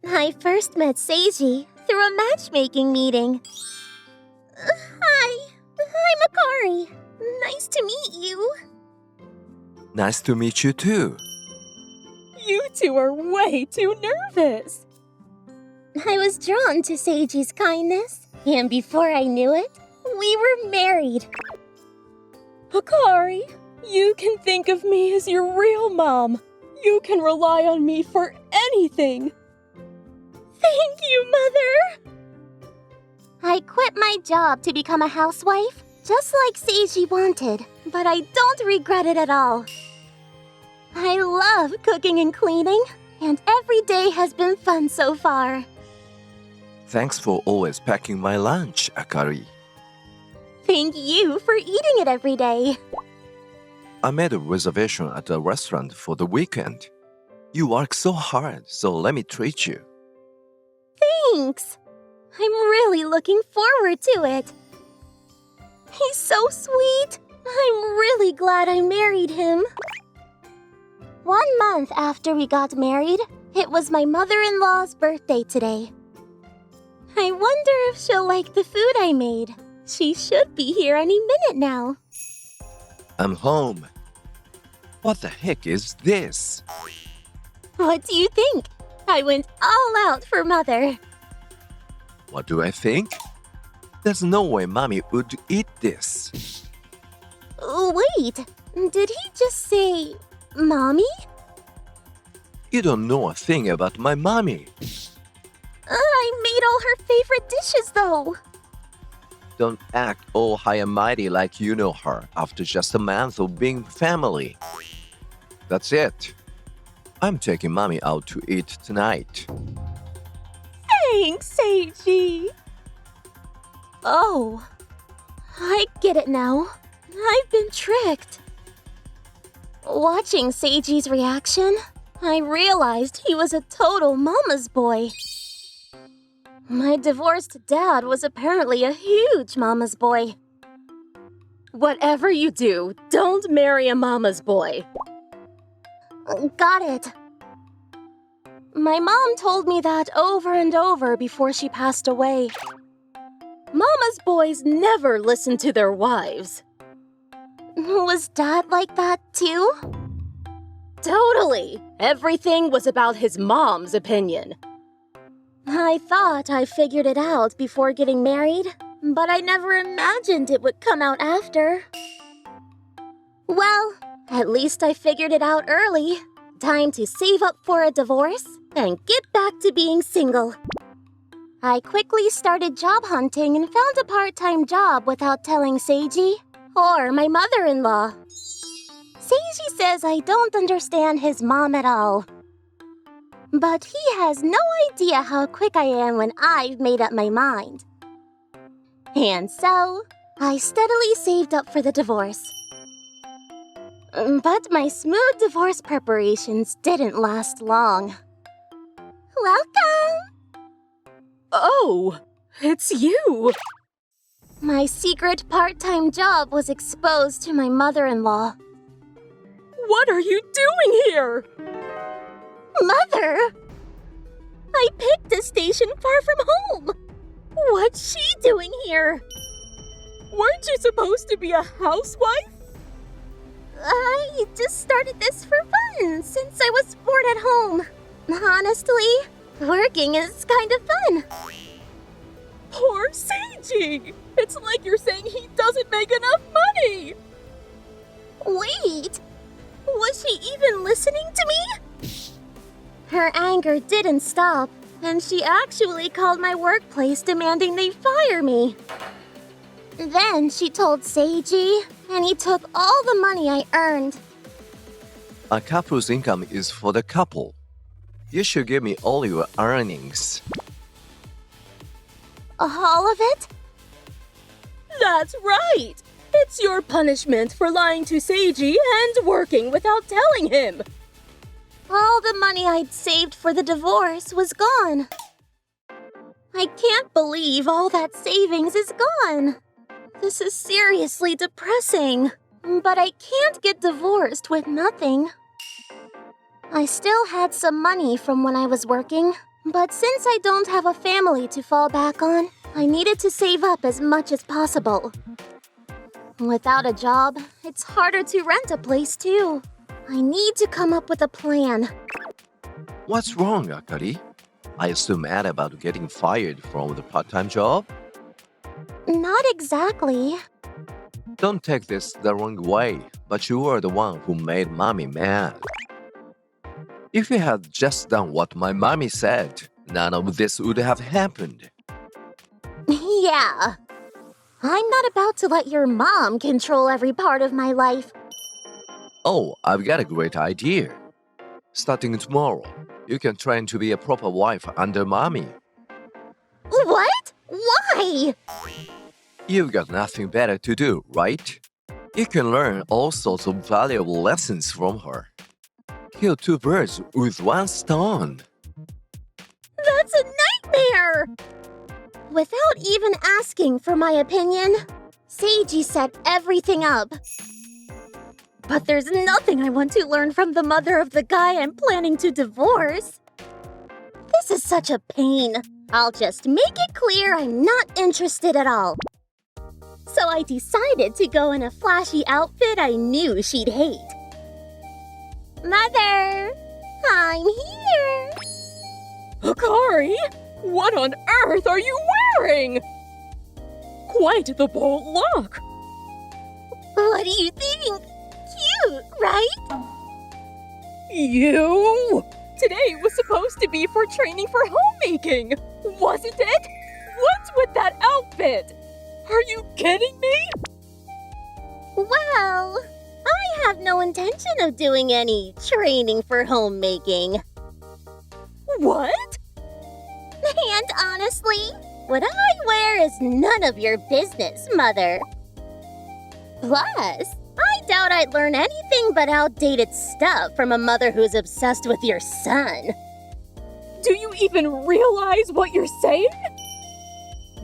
I first met Seiji through a matchmaking meeting. Hi, I'm Akari. Nice to meet you. Nice to meet you too. You two are way too nervous. I was drawn to Seiji's kindness, and before I knew it, we were married. Akari, you can think of me as your real mom. You can rely on me for anything. Thank you, Mother! I quit my job to become a housewife, just like Seiji wanted, but I don't regret it at all. I love cooking and cleaning, and every day has been fun so far. Thanks for always packing my lunch, Akari. Thank you for eating it every day. I made a reservation at a restaurant for the weekend. You work so hard, so let me treat you. Thanks. I'm really looking forward to it. He's so sweet. I'm really glad I married him. 1 month after we got married, it was my mother-in-law's birthday today. I wonder if she'll like the food I made. She should be here any minute now. I'm home. What the heck is this? What do you think? I went all out for Mother. What do I think? There's no way Mommy would eat this. Wait, did he just say, Mommy? You don't know a thing about my mommy. I made all her favorite dishes, though. Don't act all high and mighty like you know her after just a month of being family. That's it. I'm taking Mommy out to eat tonight. Thanks, Seiji. Oh, I get it now. I've been tricked. Watching Seiji's reaction, I realized he was a total mama's boy. My divorced dad was apparently a huge mama's boy. Whatever you do, don't marry a mama's boy. Got it. My mom told me that over and over before she passed away. Mama's boys never listen to their wives. Was Dad like that too? Totally. Everything was about his mom's opinion. I thought I figured it out before getting married, but I never imagined it would come out after. Well, at least I figured it out early. Time to save up for a divorce and get back to being single. I quickly started job hunting and found a part-time job without telling Seiji or my mother-in-law. Seiji says I don't understand his mom at all. But he has no idea how quick I am when I've made up my mind. And so, I steadily saved up for the divorce. But my smooth divorce preparations didn't last long. Welcome! Oh, it's you! My secret part-time job was exposed to my mother-in-law. What are you doing here? Mother! I picked a station far from home. What's she doing here? Weren't you supposed to be a housewife? I just started this for fun since I was bored at home. Honestly, working is kind of fun. Poor Seiji! It's like you're saying he doesn't make enough money! Wait! Was she even listening to me? Her anger didn't stop, and she actually called my workplace demanding they fire me. Then she told Seiji, and he took all the money I earned. A couple's income is for the couple. You should give me all your earnings. All of it? That's right! It's your punishment for lying to Seiji and working without telling him. All the money I'd saved for the divorce was gone. I can't believe all that savings is gone. This is seriously depressing. But I can't get divorced with nothing. I still had some money from when I was working, But since I don't have a family to fall back on, I needed to save up as much as possible. Without a job, it's harder to rent a place too. I need to come up with a plan. What's wrong, Akari? Are you still mad about getting fired from the part-time job? Not exactly. Don't take this the wrong way, but you are the one who made mommy mad. If you had just done what my mommy said, none of this would have happened. Yeah. I'm not about to let your mom control every part of my life. Oh, I've got a great idea. Starting tomorrow, you can train to be a proper wife under mommy. What? Why? You've got nothing better to do, right? You can learn all sorts of valuable lessons from her. Kill two birds with one stone. That's a nightmare! Without even asking for my opinion, Seiji set everything up. But there's nothing I want to learn from the mother of the guy I'm planning to divorce. This is such a pain. I'll just make it clear I'm not interested at all. So I decided to go in a flashy outfit I knew she'd hate. Mother, I'm here. Akari, what on earth are you wearing? Quite the bold look. What do you think? Cute, right? You? Today was supposed to be for training for homemaking, wasn't it? What's with that outfit? Are you kidding me? Well, I have no intention of doing any training for homemaking. What? And honestly, what I wear is none of your business, Mother. Plus, I doubt I'd learn anything but outdated stuff from a mother who's obsessed with your son. Do you even realize what you're saying?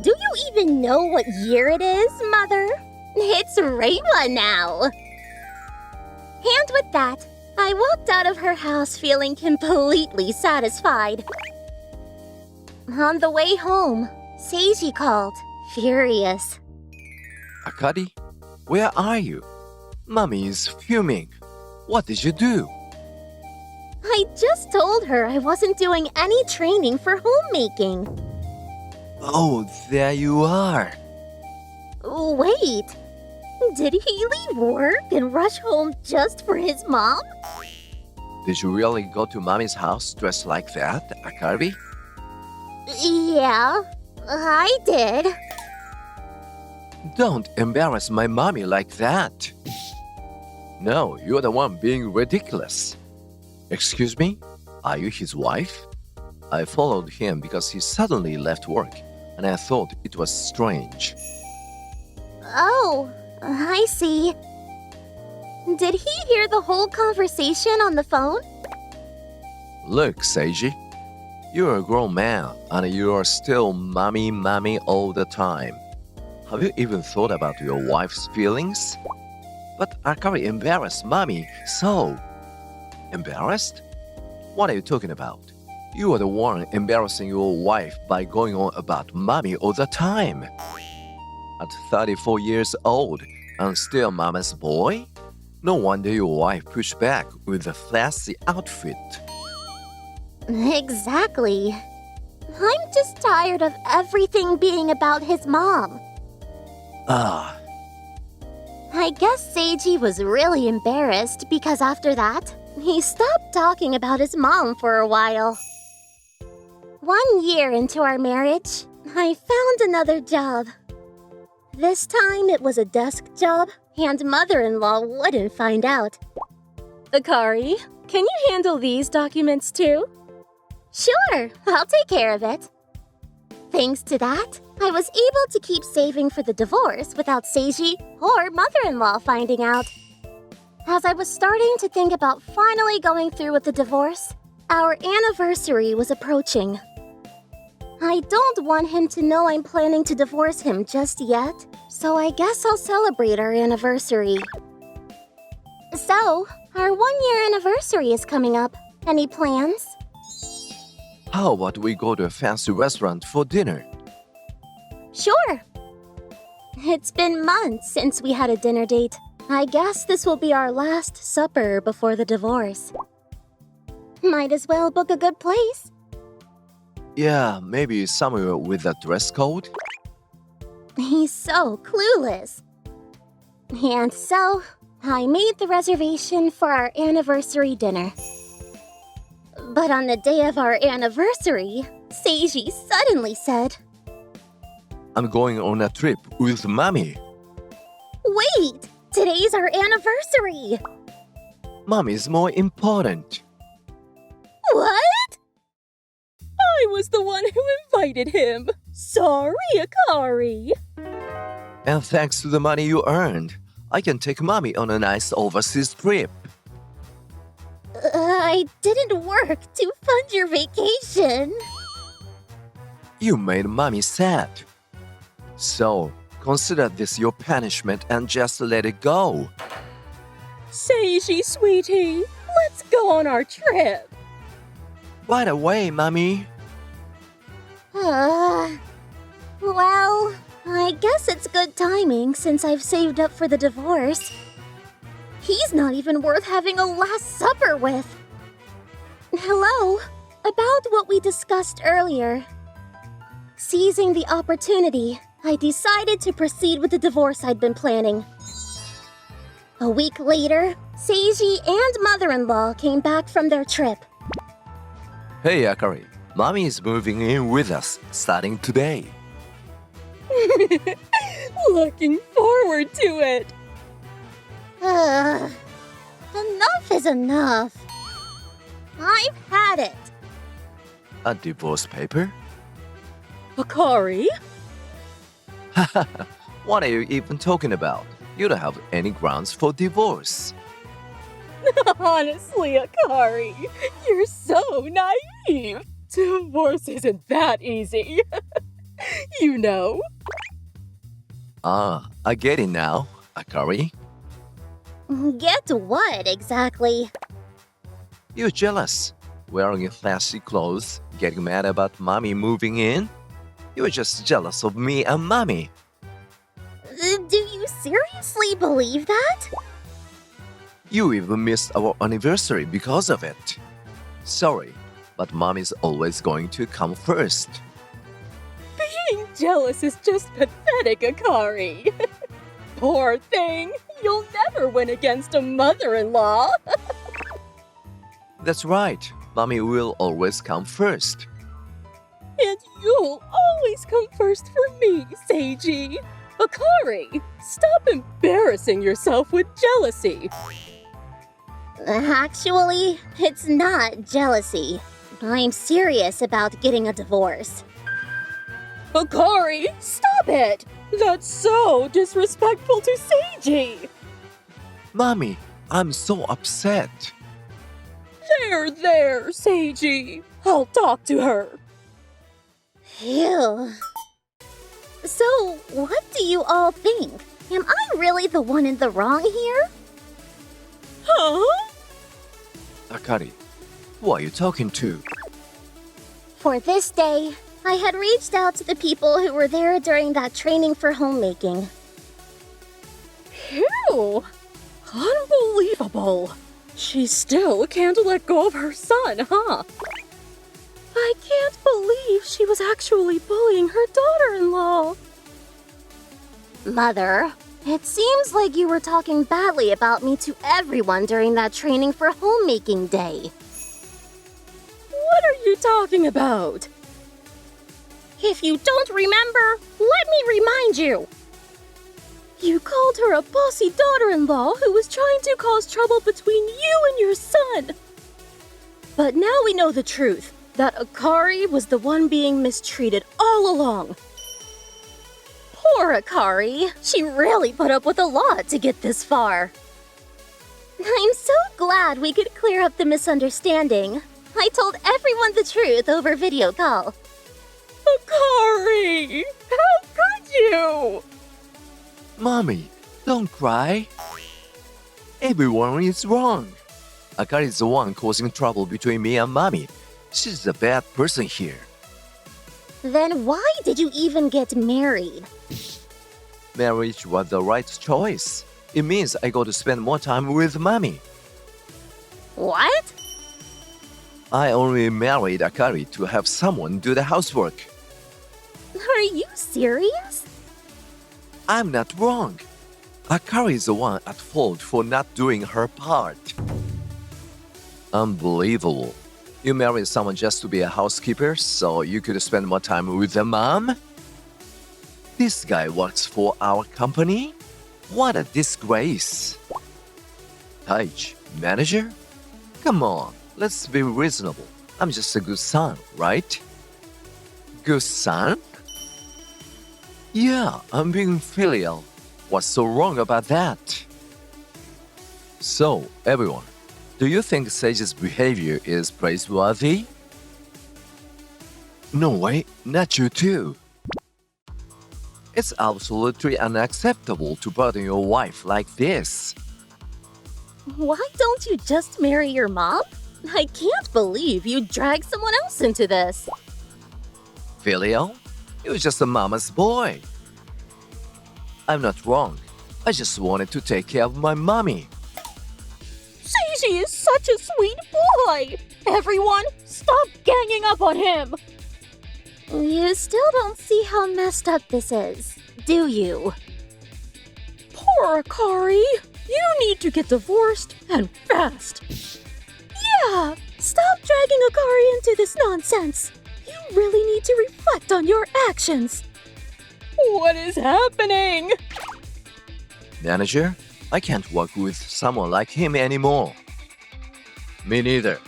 Do you even know what year it is, Mother? It's Reiwa now. And with that, I walked out of her house feeling completely satisfied. On the way home, Seiji called, furious. Akari, where are you? Mommy is fuming. What did you do? I just told her I wasn't doing any training for homemaking. Oh, there you are. Wait, did he leave work and rush home just for his mom? Did you really go to mommy's house dressed like that, Akari? Yeah, I did. Don't embarrass my mommy like that. No, you're the one being ridiculous. Excuse me? Are you his wife? I followed him because he suddenly left work, and I thought it was strange. Oh, I see. Did he hear the whole conversation on the phone? Look, Seiji, you're a grown man, and you are still mommy all the time. Have you even thought about your wife's feelings? But Akari embarrassed mommy, so... Embarrassed? What are you talking about? You are the one embarrassing your wife by going on about mommy all the time. At 34 years old and still mama's boy? No wonder your wife pushed back with a flashy outfit. Exactly. I'm just tired of everything being about his mom. Ah, I guess Seiji was really embarrassed because after that, he stopped talking about his mom for a while. 1 year into our marriage, I found another job. This time it was a desk job, and mother-in-law wouldn't find out. Akari, can you handle these documents too? Sure, I'll take care of it. Thanks to that, I was able to keep saving for the divorce without Seiji or mother-in-law finding out. As I was starting to think about finally going through with the divorce, our anniversary was approaching. I don't want him to know I'm planning to divorce him just yet, so I guess I'll celebrate our anniversary. So, our 1-year anniversary is coming up. Any plans? How about we go to a fancy restaurant for dinner? Sure. It's been months since we had a dinner date. I guess this will be our last supper before the divorce. Might as well book a good place. Yeah, maybe somewhere with a dress code? He's so clueless. And so, I made the reservation for our anniversary dinner. But on the day of our anniversary, Seiji suddenly said, I'm going on a trip with Mommy. "Wait! Today's our anniversary!" Mommy is more important. What? I was the one who invited him. Sorry, Akari. And thanks to the money you earned, I can take Mommy on a nice overseas trip. I didn't work to fund your vacation. You made Mommy sad. So, consider this your punishment and just let it go. Seiji, sweetie, let's go on our trip. Right away, Mommy. Well, I guess it's good timing since I've saved up for the divorce. He's not even worth having a last supper with. Hello, about what we discussed earlier. Seizing the opportunity, I decided to proceed with the divorce I'd been planning. A week later, Seiji and mother-in-law came back from their trip. Hey, Akari. Mommy is moving in with us starting today. Looking forward to it. Enough is enough. I've had it. A divorce paper? Akari? What are you even talking about? You don't have any grounds for divorce. Honestly, Akari, you're so naive. Divorce isn't that easy. You know. Ah, I get it now, Akari. Get what exactly? You're jealous. Wearing flashy clothes, getting mad about Mommy moving in? You're just jealous of me and Mommy. Do you seriously believe that? You even missed our anniversary because of it. Sorry, but Mommy's always going to come first. Being jealous is just pathetic, Akari. Poor thing. You'll never win against a mother-in-law. That's right. Mommy will always come first. And you'll always come first for me, Seiji. Akari, stop embarrassing yourself with jealousy. Actually, it's not jealousy. I'm serious about getting a divorce. Akari, stop it! That's so disrespectful to Seiji. Mommy, I'm so upset. There, Seiji. I'll talk to her. Phew. So, what do you all think? Am I really the one in the wrong here? Huh? Akari, who are you talking to? For this day, I had reached out to the people who were there during that training for homemaking. Phew! Unbelievable! She still can't let go of her son, huh? I can't believe she was actually bullying her daughter-in-law. Mother, it seems like you were talking badly about me to everyone during that training for homemaking day. What are you talking about? If you don't remember, let me remind you. You called her a bossy daughter-in-law who was trying to cause trouble between you and your son. But now we know the truth, that Akari was the one being mistreated all along. Poor Akari. She really put up with a lot to get this far. I'm so glad we could clear up the misunderstanding. I told everyone the truth over video call. Akari! How could you? Mommy, don't cry. Everyone is wrong. Akari is the one causing trouble between me and Mommy. She's a bad person here. Then why did you even get married? Marriage was the right choice. It means I got to spend more time with mommy. What? I only married Akari to have someone do the housework. Are you serious? I'm not wrong. Akari is the one at fault for not doing her part. Unbelievable. You married someone just to be a housekeeper so you could spend more time with the mom? This guy works for our company? What a disgrace. Taich, manager? Come on, let's be reasonable. I'm just a good son, right? Good son? Yeah, I'm being filial. What's so wrong about that? So, everyone, do you think Sage's behavior is praiseworthy? No way, not you too. It's absolutely unacceptable to burden your wife like this. Why don't you just marry your mom? I can't believe you dragged someone else into this. Filial? You're just a mama's boy. I'm not wrong. I just wanted to take care of my mommy. Seiji is such a sweet boy! Everyone, stop ganging up on him! You still don't see how messed up this is, do you? Poor Akari! You need to get divorced, and fast! Yeah! Stop dragging Akari into this nonsense! You really need to reflect on your actions! What is happening? Manager, I can't work with someone like him anymore. Me neither.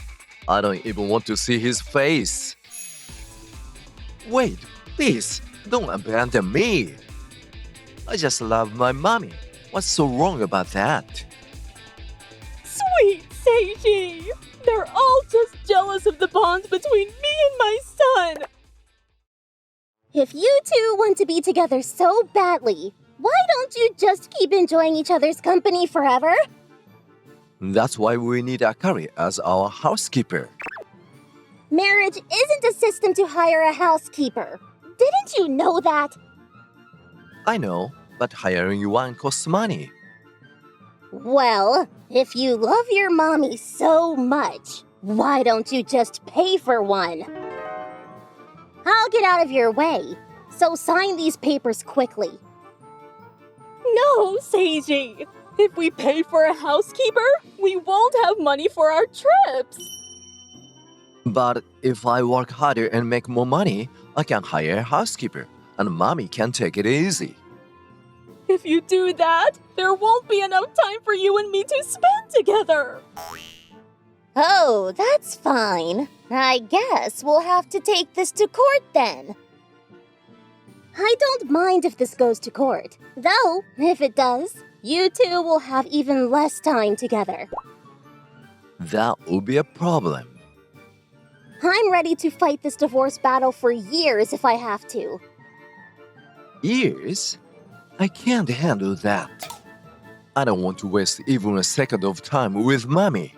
I don't even want to see his face. Wait, please, don't abandon me. I just love my mommy. What's so wrong about that? Sweet Seiji! They're all just jealous of the bonds between me and my son! If you two want to be together so badly, why don't you just keep enjoying each other's company forever? That's why we need Akari as our housekeeper. Marriage isn't a system to hire a housekeeper. Didn't you know that? I know, but hiring one costs money. Well, if you love your mommy so much, why don't you just pay for one? I'll get out of your way, so sign these papers quickly. No, Seiji! If we pay for a housekeeper, we won't have money for our trips! But if I work harder and make more money, I can hire a housekeeper, and mommy can take it easy. If you do that, there won't be enough time for you and me to spend together! Oh, that's fine. I guess we'll have to take this to court then. I don't mind if this goes to court, though, if it does, you two will have even less time together. That would be a problem. I'm ready to fight this divorce battle for years if I have to. Years? I can't handle that. I don't want to waste even a second of time with mommy.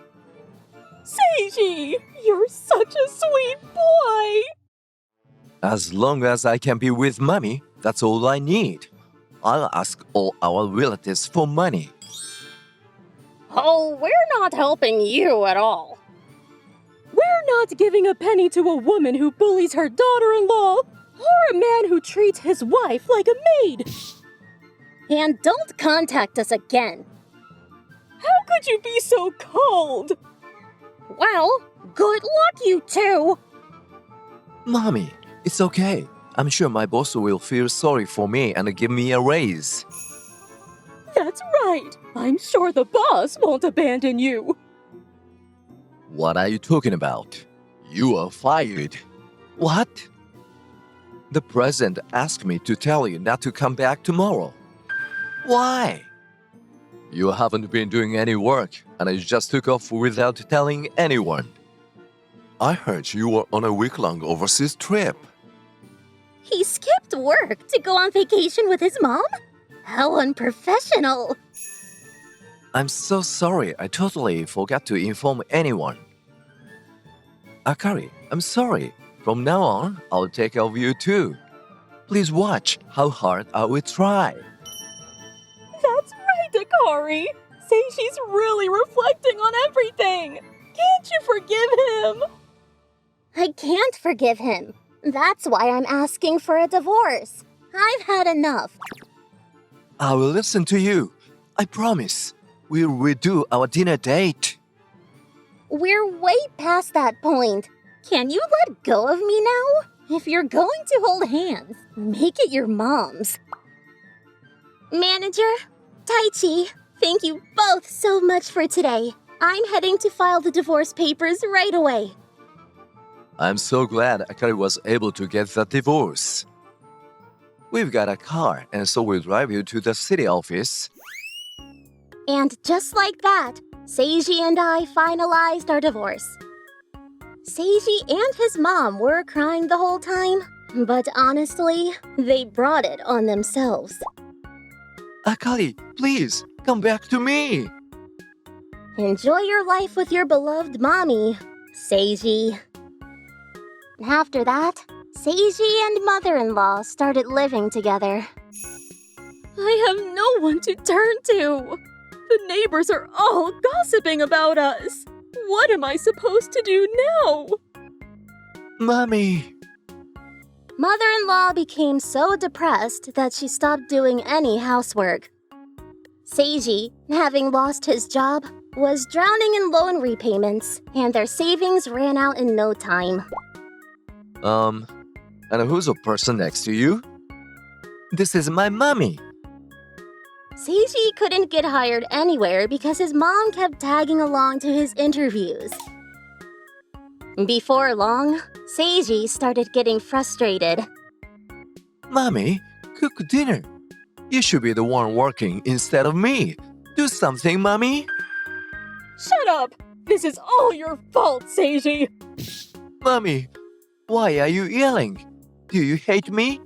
Seiji, you're such a sweet boy! As long as I can be with mommy, that's all I need. I'll ask all our relatives for money. Oh, we're not helping you at all. We're not giving a penny to a woman who bullies her daughter-in-law, or a man who treats his wife like a maid. And don't contact us again. How could you be so cold? Well, good luck, you two! Mommy, it's okay. I'm sure my boss will feel sorry for me and give me a raise. That's right. I'm sure the boss won't abandon you. What are you talking about? You are fired. What? The president asked me to tell you not to come back tomorrow. Why? You haven't been doing any work, and I just took off without telling anyone. I heard you were on a week-long overseas trip. He skipped work to go on vacation with his mom? How unprofessional! I'm so sorry, I totally forgot to inform anyone. Akari, I'm sorry. From now on, I'll take care of you too. Please watch how hard I will try. That's right, Akari. Seishi's really reflecting on everything. Can't you forgive him? I can't forgive him. That's why I'm asking for a divorce. I've had enough. I will listen to you. I promise. We'll redo our dinner date. We're way past that point. Can you let go of me now? If you're going to hold hands, make it your mom's. Manager, Taichi, thank you both so much for today. I'm heading to file the divorce papers right away. I'm so glad Akari was able to get the divorce. We've got a car, and so we'll drive you to the city office. And just like that, Seiji and I finalized our divorce. Seiji and his mom were crying the whole time, but honestly, they brought it on themselves. Akari, please, come back to me. Enjoy your life with your beloved mommy, Seiji. After that, Seiji and mother-in-law started living together. I have no one to turn to. The neighbors are all gossiping about us. What am I supposed to do now? Mommy. Mother-in-law became so depressed that she stopped doing any housework. Seiji, having lost his job, was drowning in loan repayments, and their savings ran out in no time. And who's the person next to you? This is my mommy. Seiji couldn't get hired anywhere because his mom kept tagging along to his interviews. Before long, Seiji started getting frustrated. Mommy, cook dinner. You should be the one working instead of me. Do something, Mommy. Shut up! This is all your fault, Seiji! Mommy, why are you yelling? Do you hate me?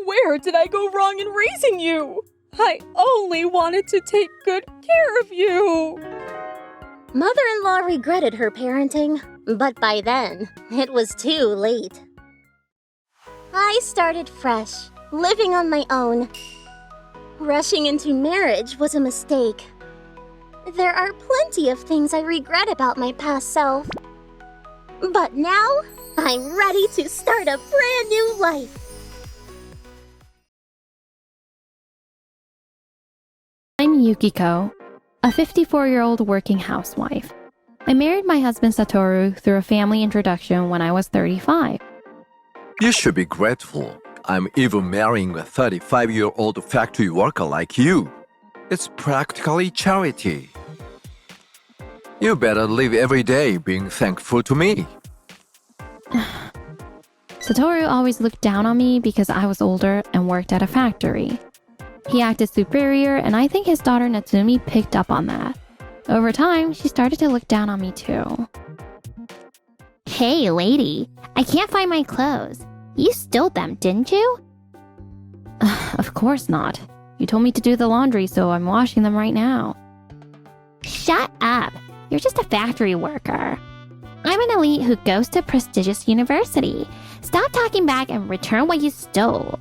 Where did I go wrong in raising you? I only wanted to take good care of you! Mother-in-law regretted her parenting, but by then, it was too late. I started fresh, living on my own. Rushing into marriage was a mistake. There are plenty of things I regret about my past self. But now, I'm ready to start a brand new life. I'm Yukiko, a 54-year-old working housewife. I married my husband Satoru through a family introduction when I was 35. You should be grateful. I'm even marrying a 35-year-old factory worker like you. It's practically charity. You better live every day being thankful to me. Satoru always looked down on me because I was older and worked at a factory. He acted superior, and I think his daughter Natsumi picked up on that. Over time, she started to look down on me too. Hey, lady, I can't find my clothes. You stole them, didn't you? Of course not. You told me to do the laundry, so I'm washing them right now. Shut up. You're just a factory worker. I'm an elite who goes to a prestigious university. Stop talking back and return what you stole.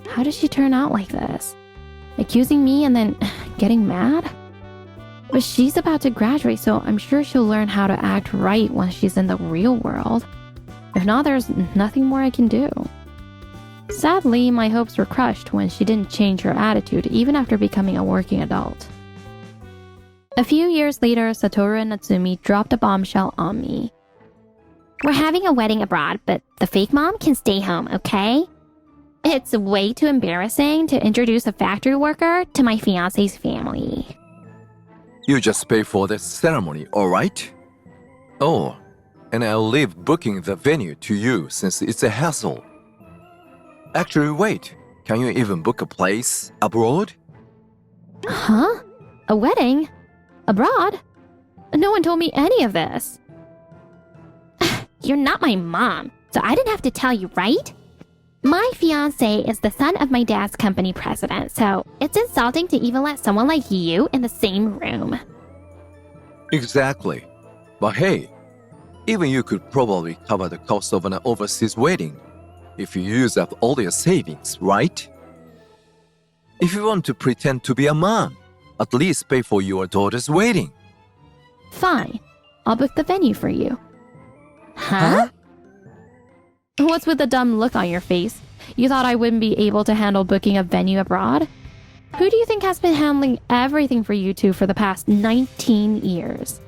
How does she turn out like this? Accusing me and then getting mad? But she's about to graduate, so I'm sure she'll learn how to act right once she's in the real world. If not, there's nothing more I can do. Sadly, my hopes were crushed when she didn't change her attitude even after becoming a working adult. A few years later, Satoru and Natsumi dropped a bombshell on me. We're having a wedding abroad, but the fake mom can stay home, okay? It's way too embarrassing to introduce a factory worker to my fiancé's family. You just pay for the ceremony, alright? Oh, and I'll leave booking the venue to you since it's a hassle. Actually, wait. Can you even book a place abroad? Huh? A wedding? Abroad? No one told me any of this. You're not my mom, so I didn't have to tell you, right? My fiancé is the son of my dad's company president, so it's insulting to even let someone like you in the same room. Exactly. But hey, Even you could probably cover the cost of an overseas wedding if you use up all your savings, right? If you want to pretend to be a mom, at least pay for your daughter's wedding. Fine. I'll book the venue for you. Huh? What's with the dumb look on your face? You thought I wouldn't be able to handle booking a venue abroad? Who do you think has been handling everything for you two for the past 19 years?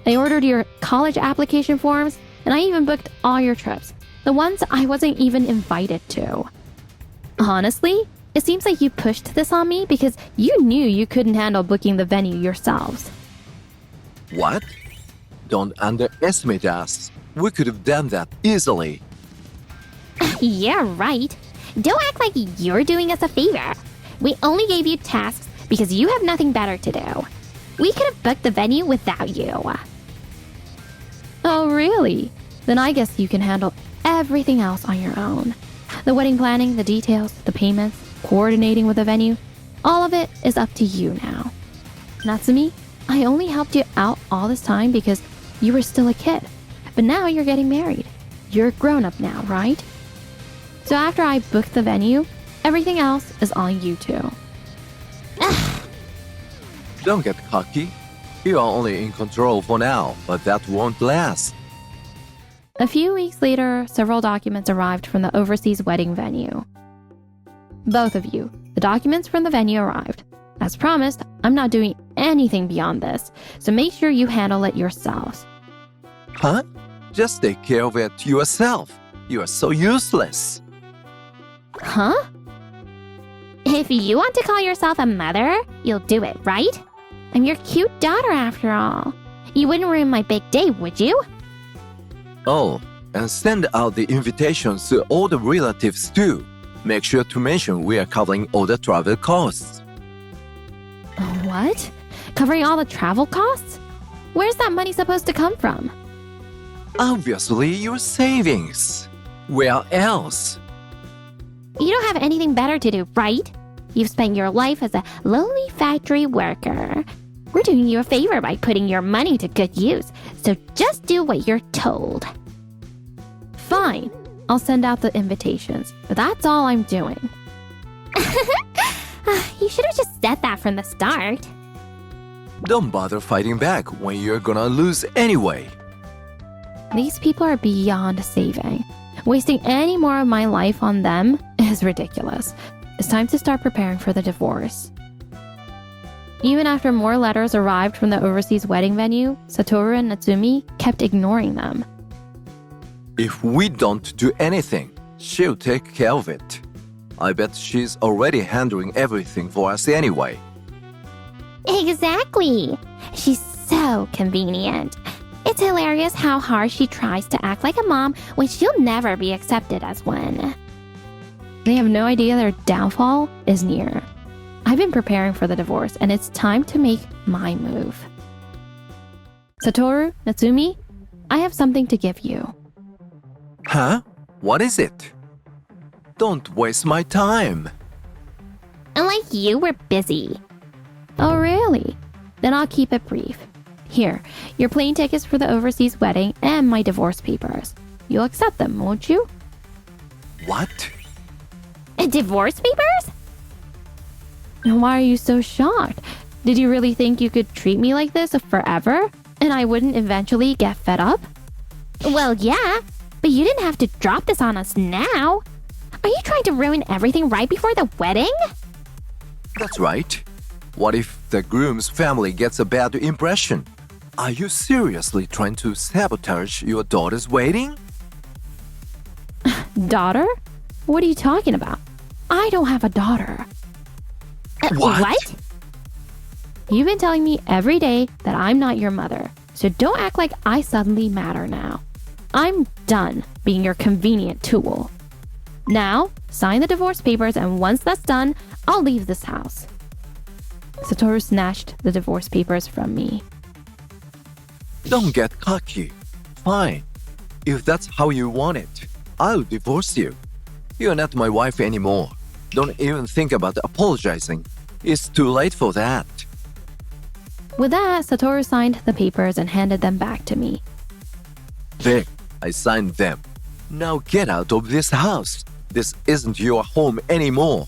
I ordered your college application forms, and I even booked all your trips, the ones I wasn't even invited to. Honestly, it seems like you pushed this on me because you knew you couldn't handle booking the venue yourselves. What? Don't underestimate us. We could have done that easily. Yeah, right. Don't act like you're doing us a favor. We only gave you tasks because you have nothing better to do. We could have booked the venue without you. Oh, really? Then I guess you can handle everything else on your own. The wedding planning, the details, the payments, coordinating with the venue, all of it is up to you now. Natsumi, I only helped you out all this time because you were still a kid. But now you're getting married. You're grown up now, right? So after I book the venue, everything else is on you two. Don't get cocky. You are only in control for now, but that won't last. A few weeks later, several documents arrived from the overseas wedding venue. Both of you, the documents from the venue arrived. As promised, I'm not doing anything beyond this, so make sure you handle it yourselves. Huh? Just take care of it yourself. You are so useless. Huh? If you want to call yourself a mother, you'll do it, right? I'm your cute daughter after all. You wouldn't ruin my big day, would you? Oh, and send out the invitations to all the relatives too. Make sure to mention we are covering all the travel costs. What? Covering all the travel costs? Where's that money supposed to come from? Obviously, your savings. Where else? You don't have anything better to do, right? You've spent your life as a lowly factory worker. We're doing you a favor by putting your money to good use, so just do what you're told. Fine. I'll send out the invitations, but that's all I'm doing. You should have just said that from the start. Don't bother fighting back when you're gonna lose anyway. These people are beyond saving. Wasting any more of my life on them is ridiculous. It's time to start preparing for the divorce. Even after more letters arrived from the overseas wedding venue, Satoru and Natsumi kept ignoring them. If we don't do anything, she'll take care of it. I bet she's already handling everything for us anyway. Exactly. She's so convenient. It's hilarious how hard she tries to act like a mom when she'll never be accepted as one. They have no idea their downfall is near. I've been preparing for the divorce, and it's time to make my move. Satoru, Natsumi, I have something to give you. Huh? What is it? Don't waste my time. Unlike you, we're busy. Oh, really? Then I'll keep it brief. Here, your plane tickets for the overseas wedding and my divorce papers. You'll accept them, won't you? What? Divorce papers? Why are you so shocked? Did you really think you could treat me like this forever? And I wouldn't eventually get fed up? Well, yeah, but you didn't have to drop this on us now. Are you trying to ruin everything right before the wedding? That's right. What if the groom's family gets a bad impression? Are you seriously trying to sabotage your daughter's wedding? Daughter? What are you talking about? I don't have a daughter. What? You've been telling me every day that I'm not your mother, so don't act like I suddenly matter now. I'm done being your convenient tool. Now, sign the divorce papers, and once that's done, I'll leave this house. Satoru snatched the divorce papers from me. Don't get cocky. Fine. If that's how you want it, I'll divorce you. You're not my wife anymore. Don't even think about apologizing. It's too late for that. With that, Satoru signed the papers and handed them back to me. There, I signed them. Now get out of this house. This isn't your home anymore.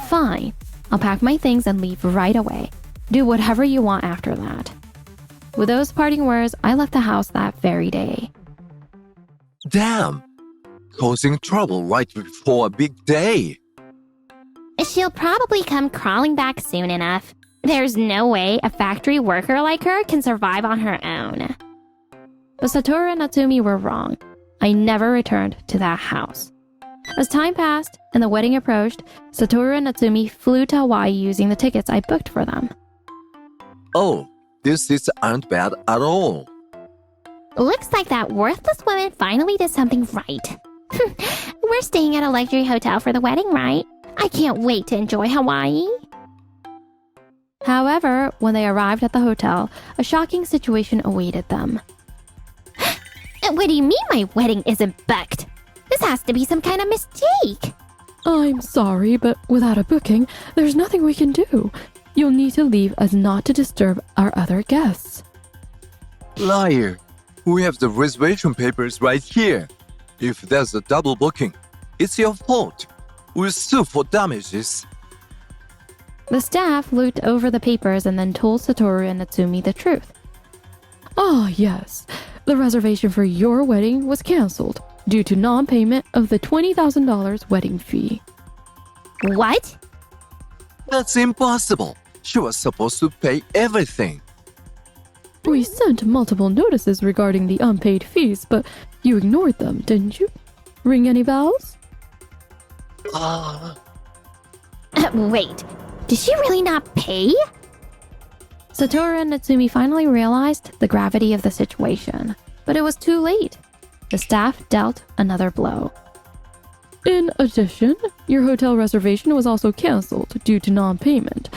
Fine. I'll pack my things and leave right away. Do whatever you want after that. With those parting words, I left the house that very day. Damn! Causing trouble right before a big day. She'll probably come crawling back soon enough. There's no way a factory worker like her can survive on her own. But Satoru and Natsumi were wrong. I never returned to that house. As time passed and the wedding approached, Satoru and Natsumi flew to Hawaii using the tickets I booked for them. Oh, this aren't bad at all. Looks like that worthless woman finally did something right. We're staying at a luxury hotel for the wedding, right? I can't wait to enjoy Hawaii. However, when they arrived at the hotel, a shocking situation awaited them. What do you mean my wedding isn't booked? This has to be some kind of mistake. I'm sorry, but without a booking, there's nothing we can do. You'll need to leave as not to disturb our other guests. Liar! We have the reservation papers right here. If there's a double booking, it's your fault. We'll sue for damages. The staff looked over the papers and then told Satoru and Natsumi the truth. Ah, yes. The reservation for your wedding was canceled due to non-payment of the $20,000 wedding fee. What? That's impossible. She was supposed to pay everything. We sent multiple notices regarding the unpaid fees, but you ignored them, didn't you? Ring any bells? Wait, did she really not pay? Satoru and Natsumi finally realized the gravity of the situation, but it was too late. The staff dealt another blow. In addition, your hotel reservation was also canceled due to non-payment.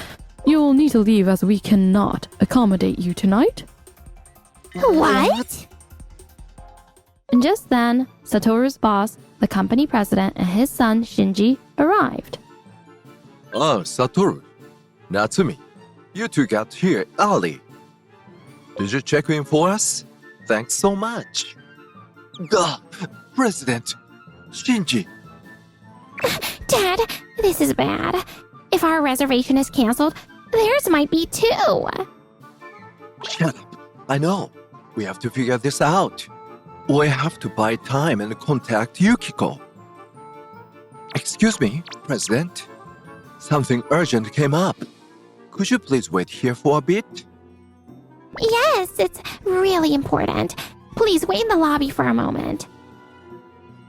You'll need to leave as we cannot accommodate you tonight. What? And just then, Satoru's boss, the company president, and his son Shinji arrived. Oh, Satoru. Natsumi, you two got here early. Did you check in for us? Thanks so much. Duh, President Shinji. Dad, this is bad. If our reservation is canceled, theirs might be too. Shut up. I know. We have to figure this out. We have to buy time and contact Yukiko. Excuse me, President. Something urgent came up. Could you please wait here for a bit? Yes, it's really important. Please wait in the lobby for a moment.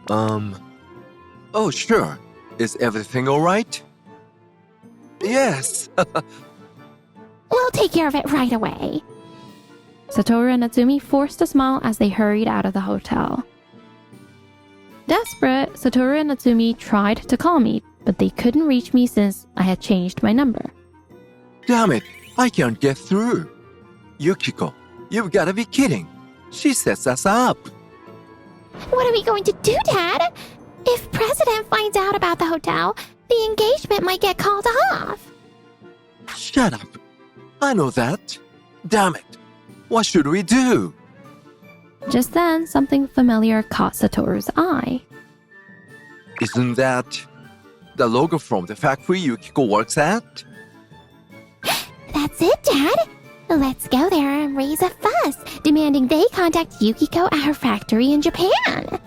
Oh, sure. Is everything all right? Yes. We'll take care of it right away. Satoru and Natsumi forced a smile as they hurried out of the hotel. Desperate, Satoru and Natsumi tried to call me, but they couldn't reach me since I had changed my number. Damn it. I can't get through. Yukiko, you've got to be kidding. She sets us up. What are we going to do, Dad? If President finds out about the hotel, the engagement might get called off. Shut up. I know that. Damn it. What should we do? Just then, something familiar caught Satoru's eye. Isn't that the logo from the factory Yukiko works at? That's it, Dad. Let's go there and raise a fuss, demanding they contact Yukiko at her factory in Japan.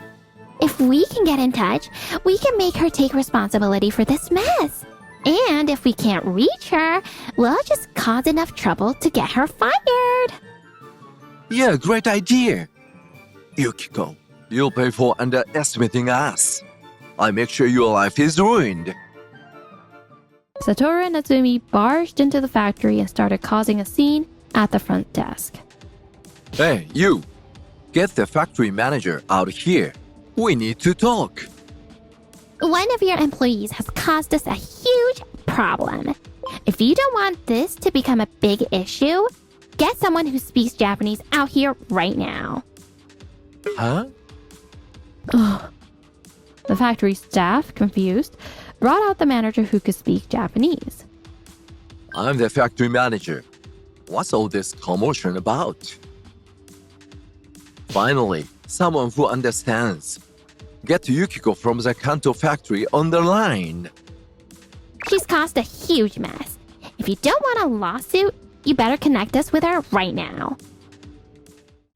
If we can get in touch, we can make her take responsibility for this mess. And if we can't reach her, we'll just cause enough trouble to get her fired. Yeah, great idea. Yukiko, you'll pay for underestimating us. I'll make sure your life is ruined. Satoru and Natsumi barged into the factory and started causing a scene at the front desk. Hey, you. Get the factory manager out here. We need to talk. One of your employees has caused us a huge problem. If you don't want this to become a big issue, get someone who speaks Japanese out here right now. Huh? The factory staff, confused, brought out the manager who could speak Japanese. I'm the factory manager. What's all this commotion about? Finally, someone who understands. Get Yukiko from the Kanto factory on the line. She's caused a huge mess. If you don't want a lawsuit, you better connect us with her right now.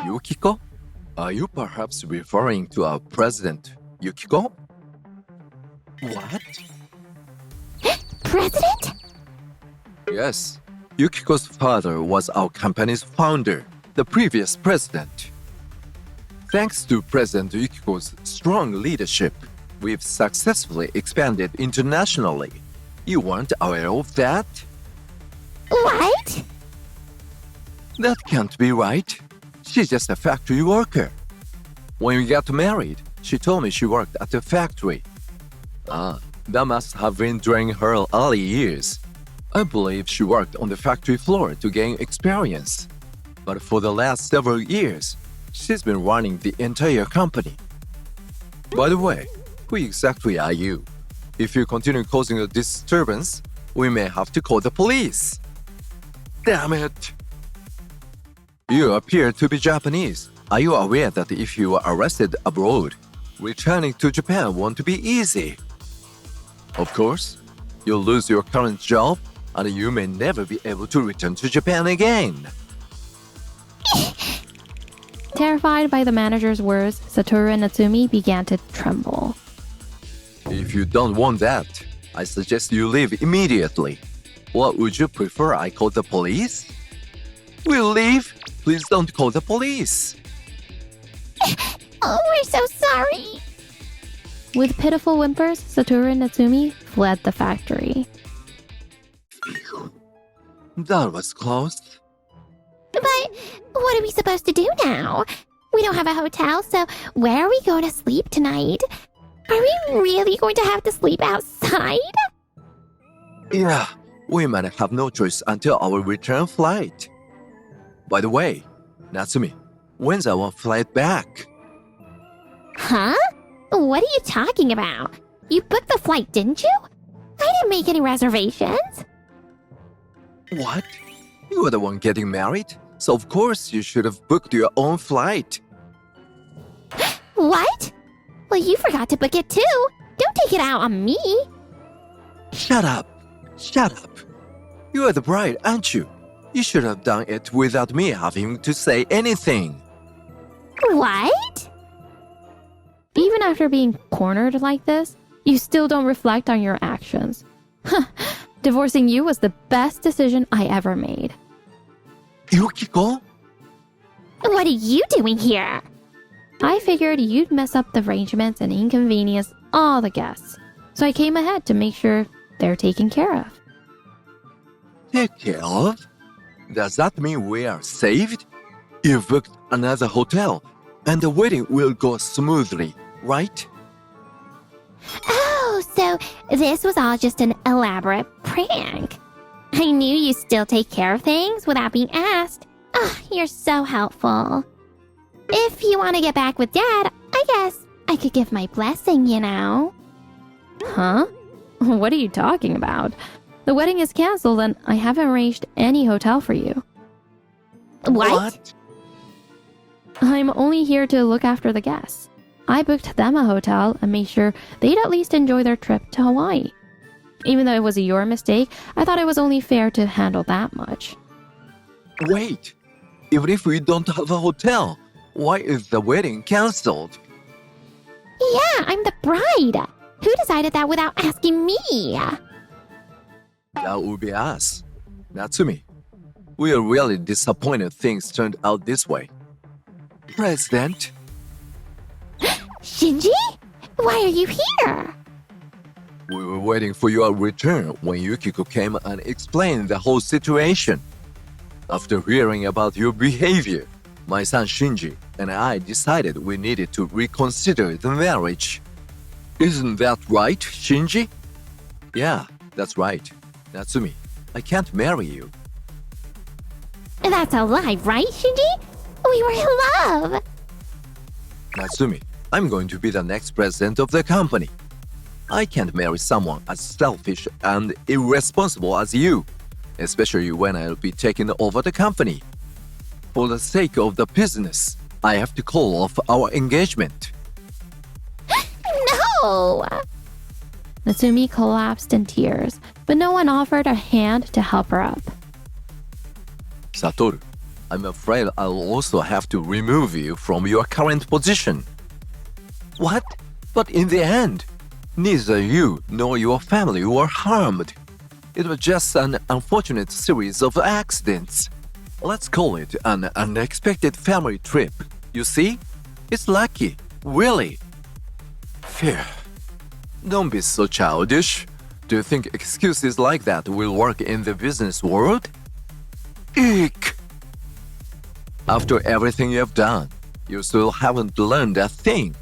Yukiko? Are you perhaps referring to our president, Yukiko? What? President? Yes. Yukiko's father was our company's founder, the previous president. Thanks to President Yukiko's strong leadership, we've successfully expanded internationally. You weren't aware of that? What? That can't be right. She's just a factory worker. When we got married, she told me she worked at the factory. That must have been during her early years. I believe she worked on the factory floor to gain experience. But for the last several years, she's been running the entire company. By the way, who exactly are you? If you continue causing a disturbance, we may have to call the police. Damn it! You appear to be Japanese. Are you aware that if you are arrested abroad, returning to Japan won't be easy? Of course, you'll lose your current job and you may never be able to return to Japan again. Terrified by the manager's words, Satoru and Natsumi began to tremble. If you don't want that, I suggest you leave immediately. What would you prefer I call the police? We'll leave. Please don't call the police. Oh, we're so sorry. With pitiful whimpers, Satoru and Natsumi fled the factory. That was close. But what are we supposed to do now? We don't have a hotel, so where are we going to sleep tonight? Are we really going to have to sleep outside? Yeah, we might have no choice until our return flight. By the way, Natsumi, when's our flight back? Huh? What are you talking about? You booked the flight, didn't you? I didn't make any reservations. What? You were the one getting married, so of course you should have booked your own flight. What? Well, you forgot to book it too. Don't take it out on me. Shut up. Shut up. You are the bride, aren't you? You should have done it without me having to say anything. What? Even after being cornered like this, you still don't reflect on your actions. Divorcing you was the best decision I ever made. Yukiko? What are you doing here? I figured you'd mess up the arrangements and inconvenience all the guests, so I came ahead to make sure they're taken care of. Take care of? Does that mean we are saved? You've booked another hotel, and the wedding will go smoothly, right? Oh, so this was all just an elaborate prank. I knew you still take care of things without being asked. Oh, you're so helpful. If you want to get back with Dad, I guess I could give my blessing, you know. Huh? What are you talking about? The wedding is canceled and I haven't arranged any hotel for you. What? I'm only here to look after the guests. I booked them a hotel and made sure they'd at least enjoy their trip to Hawaii. Even though it was your mistake, I thought it was only fair to handle that much. Wait, even if we don't have a hotel, why is the wedding cancelled? Yeah, I'm the bride. Who decided that without asking me? That would be us. Natsumi, we are really disappointed things turned out this way. President? Shinji? Why are you here? We were waiting for your return when Yukiko came and explained the whole situation. After hearing about your behavior, my son Shinji and I decided we needed to reconsider the marriage. Isn't that right, Shinji? Yeah, that's right. Natsumi, I can't marry you. That's a lie, right, Shinji? We were in love. Natsumi, I'm going to be the next president of the company. I can't marry someone as selfish and irresponsible as you, especially when I'll be taking over the company. For the sake of the business, I have to call off our engagement. No! Natsumi collapsed in tears, but no one offered a hand to help her up. Satoru, I'm afraid I'll also have to remove you from your current position. What? But in the end, neither you nor your family were harmed. It was just an unfortunate series of accidents. Let's call it an unexpected family trip. You see? It's lucky, really. Phew. Don't be so childish. Do you think excuses like that will work in the business world? Eek! After everything you've done, you still haven't learned a thing.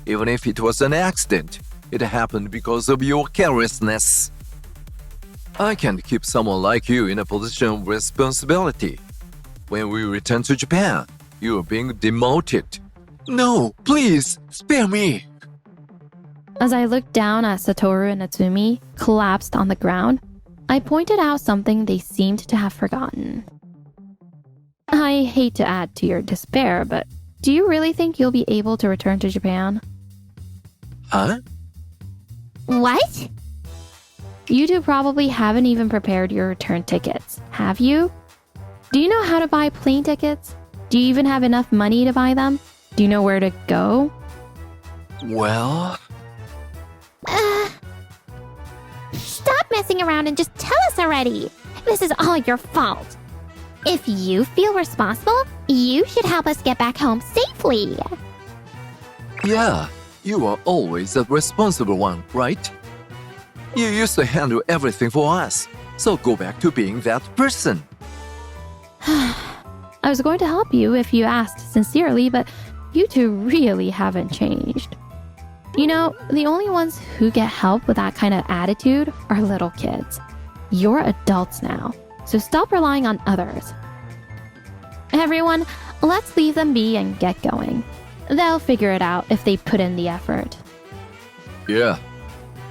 Even if it was an accident, it happened because of your carelessness. I can't keep someone like you in a position of responsibility. When we return to Japan, you are being demoted. No, please, spare me. As I looked down at Satoru and Natsumi, collapsed on the ground, I pointed out something they seemed to have forgotten. I hate to add to your despair, but do you really think you'll be able to return to Japan? Huh? What? You two probably haven't even prepared your return tickets, have you? Do you know how to buy plane tickets? Do you even have enough money to buy them? Do you know where to go? Well... Stop messing around and just tell us already. This is all your fault. If you feel responsible, you should help us get back home safely. Yeah, you are always the responsible one, right? You used to handle everything for us, so go back to being that person. I was going to help you if you asked sincerely, but you two really haven't changed. You know, the only ones who get help with that kind of attitude are little kids. You're adults now, so stop relying on others. Everyone, let's leave them be and get going. They'll figure it out if they put in the effort. Yeah,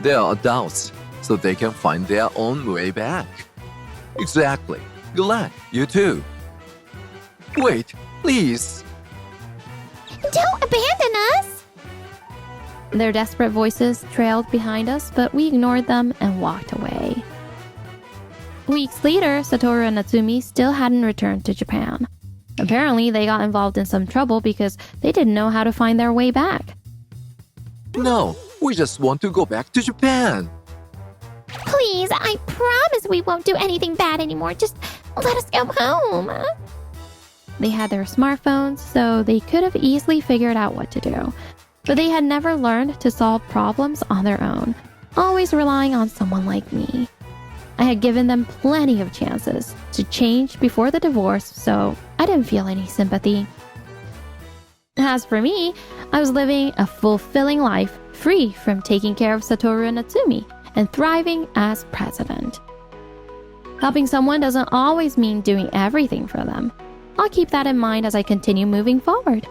they are adults, so they can find their own way back. Exactly. Good luck, you too. Wait, please. Don't abandon us! Their desperate voices trailed behind us, but we ignored them and walked away. Weeks later, Satoru and Natsumi still hadn't returned to Japan. Apparently, they got involved in some trouble because they didn't know how to find their way back. No, we just want to go back to Japan. Please, I promise we won't do anything bad anymore. Just let us go home. They had their smartphones, so they could have easily figured out what to do. But they had never learned to solve problems on their own, always relying on someone like me. I had given them plenty of chances to change before the divorce, so I didn't feel any sympathy. As for me, I was living a fulfilling life, free from taking care of Satoru and Natsumi, and thriving as president. Helping someone doesn't always mean doing everything for them. I'll keep that in mind as I continue moving forward.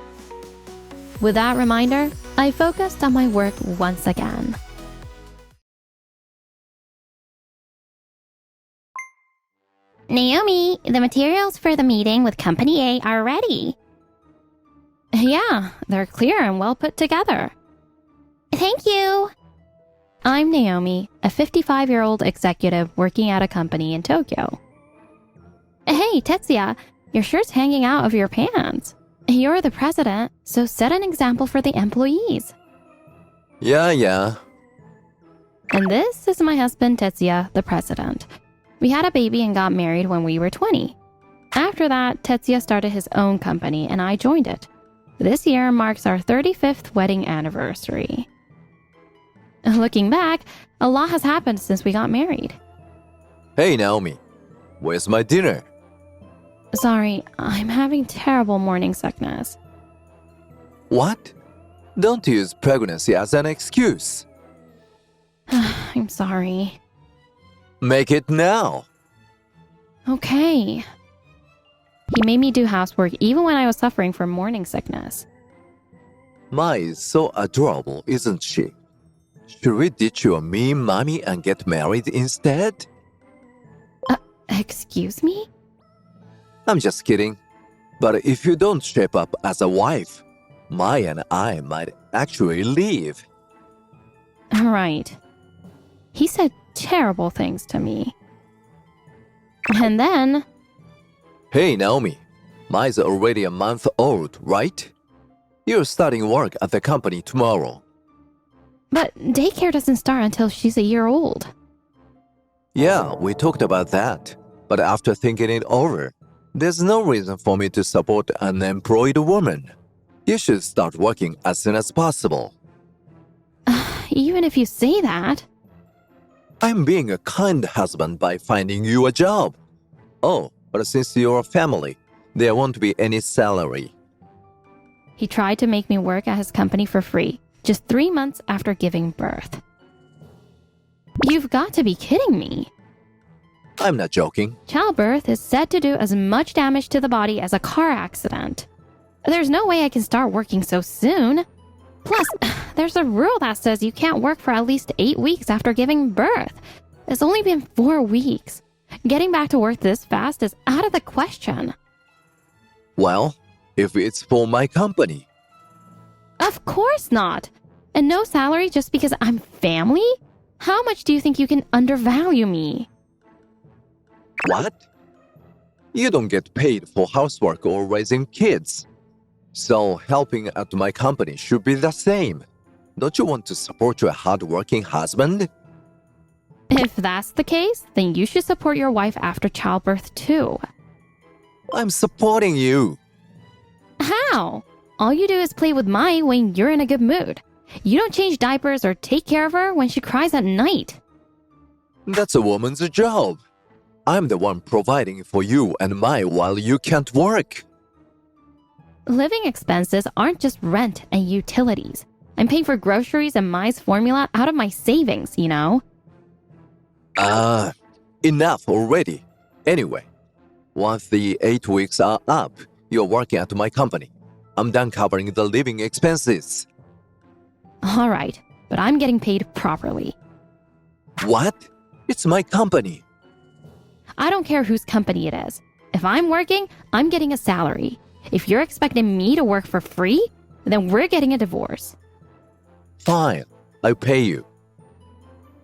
With that reminder, I focused on my work once again. Naomi, the materials for the meeting with Company A are ready. Yeah, they're clear and well put together. Thank you. I'm Naomi, a 55-year-old executive working at a company in Tokyo. Hey, Tetsuya, your shirt's hanging out of your pants. You're the president, so set an example for the employees. Yeah. And this is my husband, Tetsuya, the president. We had a baby and got married when we were 20. After that, Tetsuya started his own company and I joined it. This year marks our 35th wedding anniversary. Looking back, a lot has happened since we got married. Hey, Naomi. Where's my dinner? Sorry, I'm having terrible morning sickness. What? Don't use pregnancy as an excuse. I'm sorry. Make it now. Okay. He made me do housework even when I was suffering from morning sickness. Mai is so adorable, isn't she? Should we ditch your mean mommy and get married instead? Excuse me? I'm just kidding. But if you don't shape up as a wife, Mai and I might actually leave. Right. He said terrible things to me. And then, Hey, Naomi. Mai's already a month old, right? You're starting work at the company tomorrow. but daycare doesn't start until she's a year old. Yeah, we talked about that. But after thinking it over, there's no reason for me to support an unemployed woman. You should start working as soon as possible. Even if you say that, I'm being a kind husband by finding you a job. Oh, but since you're a family, there won't be any salary. he tried to make me work at his company for free, just 3 months after giving birth. You've got to be kidding me. I'm not joking. Childbirth is said to do as much damage to the body as a car accident. There's no way I can start working so soon. Plus, there's a rule that says you can't work for at least 8 weeks after giving birth. It's only been 4 weeks. Getting back to work this fast is out of the question. Well, if it's for my company. Of course not. And no salary just because I'm family? How much do you think you can undervalue me? What? You don't get paid for housework or raising kids. So helping at my company should be the same. Don't you want to support your hardworking husband? If that's the case, then you should support your wife after childbirth too. I'm supporting you. How? All you do is play with Mai when you're in a good mood. You don't change diapers or take care of her when she cries at night. That's a woman's job. I'm the one providing for you and Mai while you can't work. Living expenses aren't just rent and utilities. I'm paying for groceries and Mai's formula out of my savings, you know? Enough already. Anyway, once the 8 weeks are up, you're working at my company. I'm done covering the living expenses. All right, but I'm getting paid properly. What? It's my company. I don't care whose company it is. If I'm working, I'm getting a salary. If you're expecting me to work for free, then we're getting a divorce. Fine, I'll pay you.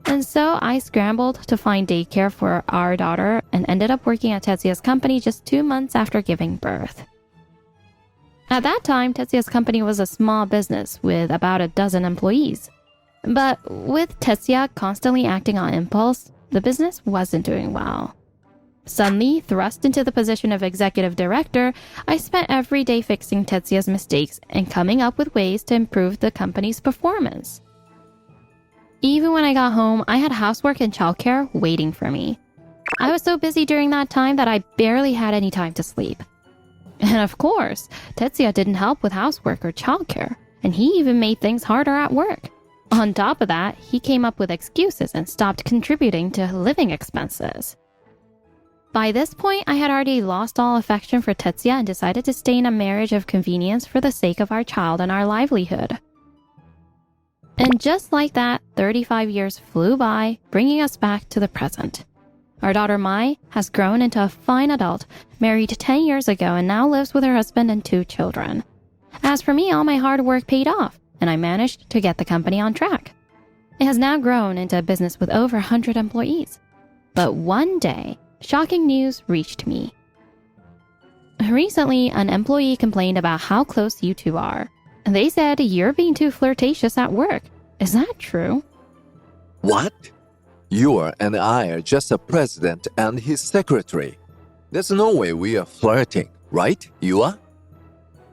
And so I scrambled to find daycare for our daughter and ended up working at Tetsuya's company just 2 months after giving birth. At that time, Tetsuya's company was a small business with about a dozen employees. But with Tetsuya constantly acting on impulse, the business wasn't doing well. Suddenly, thrust into the position of executive director, I spent every day fixing Tetsuya's mistakes and coming up with ways to improve the company's performance. Even when I got home, I had housework and childcare waiting for me. I was so busy during that time that I barely had any time to sleep. And of course, Tetsuya didn't help with housework or childcare, and he even made things harder at work. On top of that, he came up with excuses and stopped contributing to living expenses. By this point, I had already lost all affection for Tetsuya and decided to stay in a marriage of convenience for the sake of our child and our livelihood. And just like that, 35 years flew by, bringing us back to the present. Our daughter Mai has grown into a fine adult, married 10 years ago, and now lives with her husband and 2 children. As for me, all my hard work paid off, and I managed to get the company on track. It has now grown into a business with over 100 employees. But one day, shocking news reached me. Recently, an employee complained about how close you two are. They said you're being too flirtatious at work. Is that true? What? You and I are just a president and his secretary. There's no way we are flirting, right, Yua?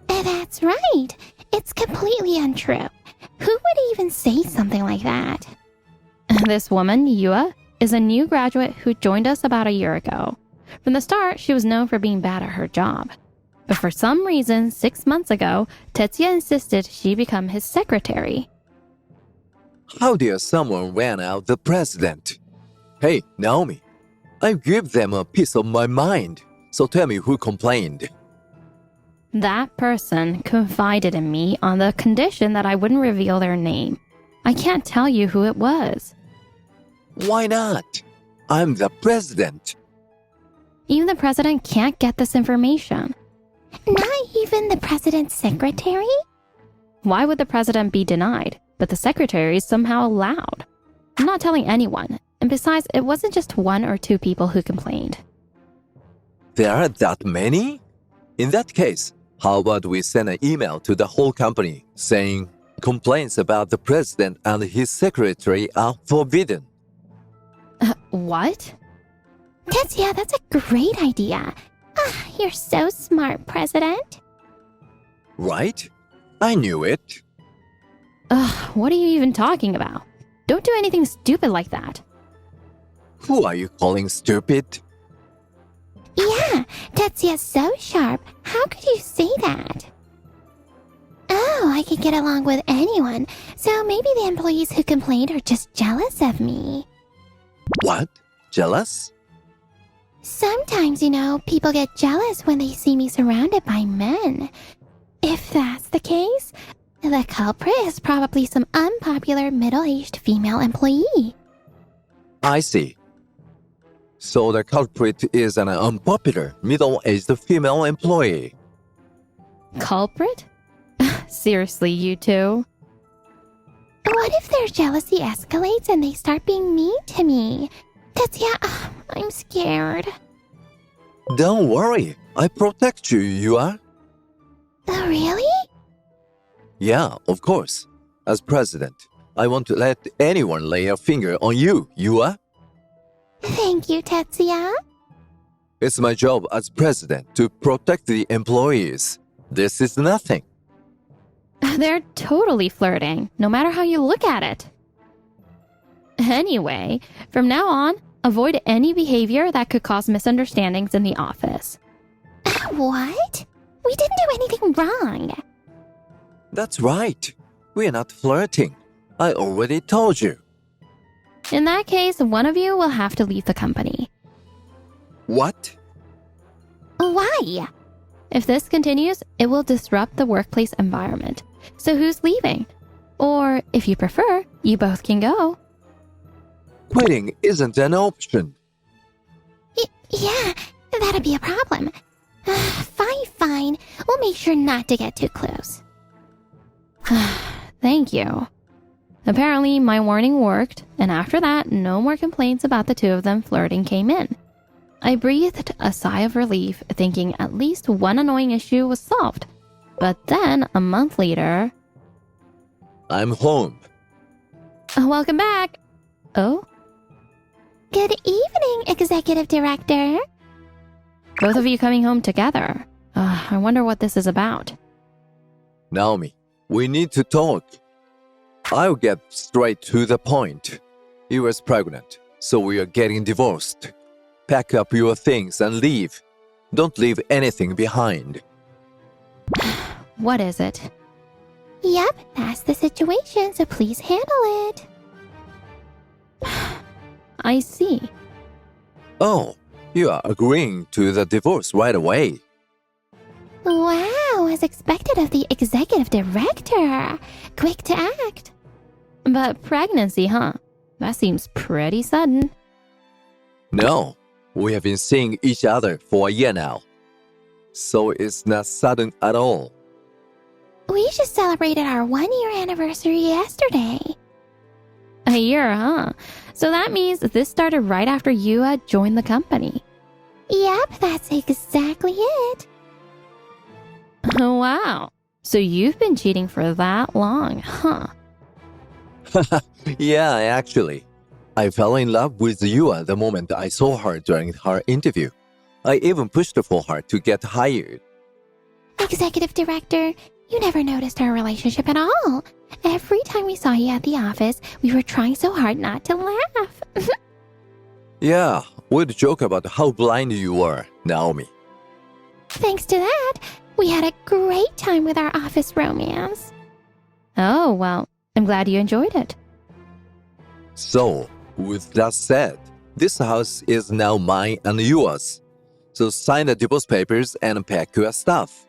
That's right. It's completely untrue. Who would even say something like that? This woman, Yua, is a new graduate who joined us about a year ago. From the start, she was known for being bad at her job. But for some reason, 6 months ago, Tetsuya insisted she become his secretary. How dare someone ran out the president? Hey, Naomi, I give them a piece of my mind, so tell me who complained. That person confided in me on the condition that I wouldn't reveal their name. I can't tell you who it was. Why not? I'm the president. Even the president can't get this information. Not even the president's secretary? Why would the president be denied, but the secretary is somehow allowed? I'm not telling anyone, and besides, it wasn't just 1 or 2 people who complained. There are that many? In that case, how about we send an email to the whole company saying complaints about the president and his secretary are forbidden? What? Tetsuya, that's a great idea. Ah, you're so smart, President. Right? I knew it. What are you even talking about? Don't do anything stupid like that. Who are you calling stupid? Yeah, Tetsuya's so sharp. How could you say that? Oh, I could get along with anyone, so maybe the employees who complained are just jealous of me. What? Jealous? Sometimes, people get jealous when they see me surrounded by men. If that's the case, the culprit is probably some unpopular middle-aged female employee. I see. So the culprit is an unpopular middle-aged female employee. Culprit? Seriously, you two? What if their jealousy escalates and they start being mean to me? Tetsuya, I'm scared. Don't worry, I protect you, Yua. Oh, really? Yeah, of course. As president, I won't let anyone lay a finger on you, Yua. Thank you, Tetsuya. It's my job as president to protect the employees. This is nothing. They're totally flirting, no matter how you look at it. Anyway, from now on, avoid any behavior that could cause misunderstandings in the office. What? We didn't do anything wrong. That's right. We are not flirting. I already told you. In that case, one of you will have to leave the company. What? Why? If this continues, it will disrupt the workplace environment. So who's leaving? Or, if you prefer, you both can go. Quitting isn't an option. Yeah, that'd be a problem. Fine. We'll make sure not to get too close. Thank you. Apparently, my warning worked, and after that, no more complaints about the two of them flirting came in. I breathed a sigh of relief, thinking at least one annoying issue was solved. But then, a month later... I'm home. Welcome back! Oh? Good evening, Executive Director. Both of you coming home together. I wonder what this is about. Naomi, we need to talk. I'll get straight to the point. You was pregnant, so we are getting divorced. Pack up your things and leave. Don't leave anything behind. What is it? Yep, that's the situation, so please handle it. I see. Oh, you are agreeing to the divorce right away. Wow, as expected of the Executive Director. Quick to act. But pregnancy, huh? That seems pretty sudden. No, we have been seeing each other for a year now. So it's not sudden at all. We just celebrated our 1-year anniversary yesterday. A year, huh? So that means this started right after you joined the company. Yep, that's exactly it. Oh, wow. So you've been cheating for that long, huh? Yeah, actually. I fell in love with Yua the moment I saw her during her interview. I even pushed for her to get hired. Executive Director, you never noticed our relationship at all. Every time we saw you at the office, we were trying so hard not to laugh. Yeah, we'd joke about how blind you were, Naomi. Thanks to that, we had a great time with our office romance. Oh, well, I'm glad you enjoyed it. So, with that said, this house is now mine and yours. So sign the divorce papers and pack your stuff.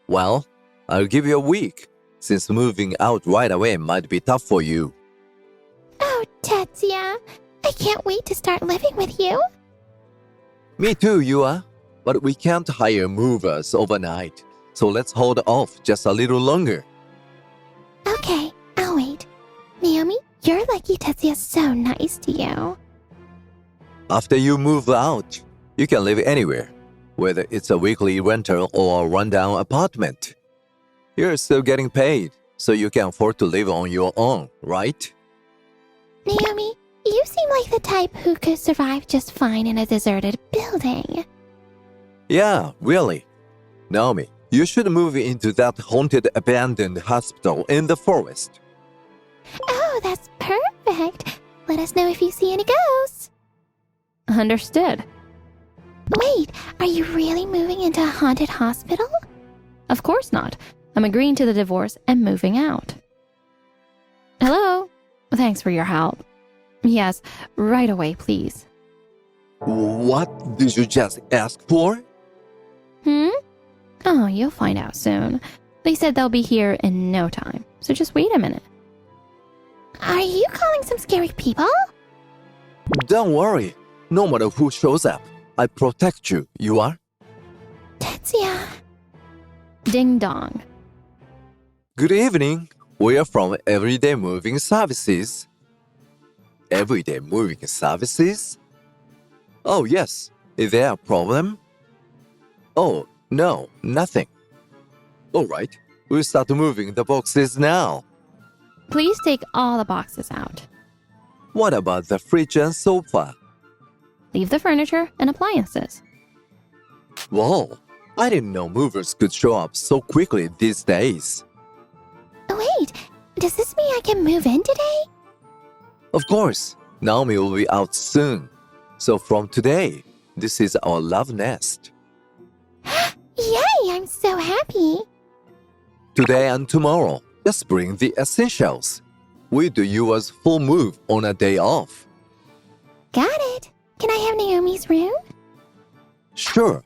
Well, I'll give you a week, since moving out right away might be tough for you. Oh, Tetsuya, I can't wait to start living with you. Me too, Yua. But we can't hire movers overnight, so let's hold off just a little longer. Okay, I'll wait. Naomi, you're lucky Tetsuya's so nice to you. After you move out, you can live anywhere, whether it's a weekly rental or a rundown apartment. You're still getting paid, so you can afford to live on your own, right? Naomi, you seem like the type who could survive just fine in a deserted building. Yeah, really. Naomi, you should move into that haunted abandoned hospital in the forest. Oh, that's perfect. Let us know if you see any ghosts. Understood. Wait, are you really moving into a haunted hospital? Of course not. I'm agreeing to the divorce and moving out. Hello? Thanks for your help. Yes, right away, please. What did you just ask for? Oh, you'll find out soon. They said they'll be here in no time, so just wait a minute. Are you calling some scary people? Don't worry. No matter who shows up, I protect you. You are? Tetsuya. Ding dong. Good evening. We are from Everyday Moving Services. Everyday Moving Services? Oh, yes. Is there a problem? Oh, no, nothing. All right. We'll start moving the boxes now. Please take all the boxes out. What about the fridge and sofa? Leave the furniture and appliances. Whoa, I didn't know movers could show up so quickly these days. Wait, does this mean I can move in today? Of course, Naomi will be out soon. So from today, this is our love nest. Yay, I'm so happy. Today and tomorrow, just bring the essentials. We do yours full move on a day off. Got it. Can I have Naomi's room? Sure,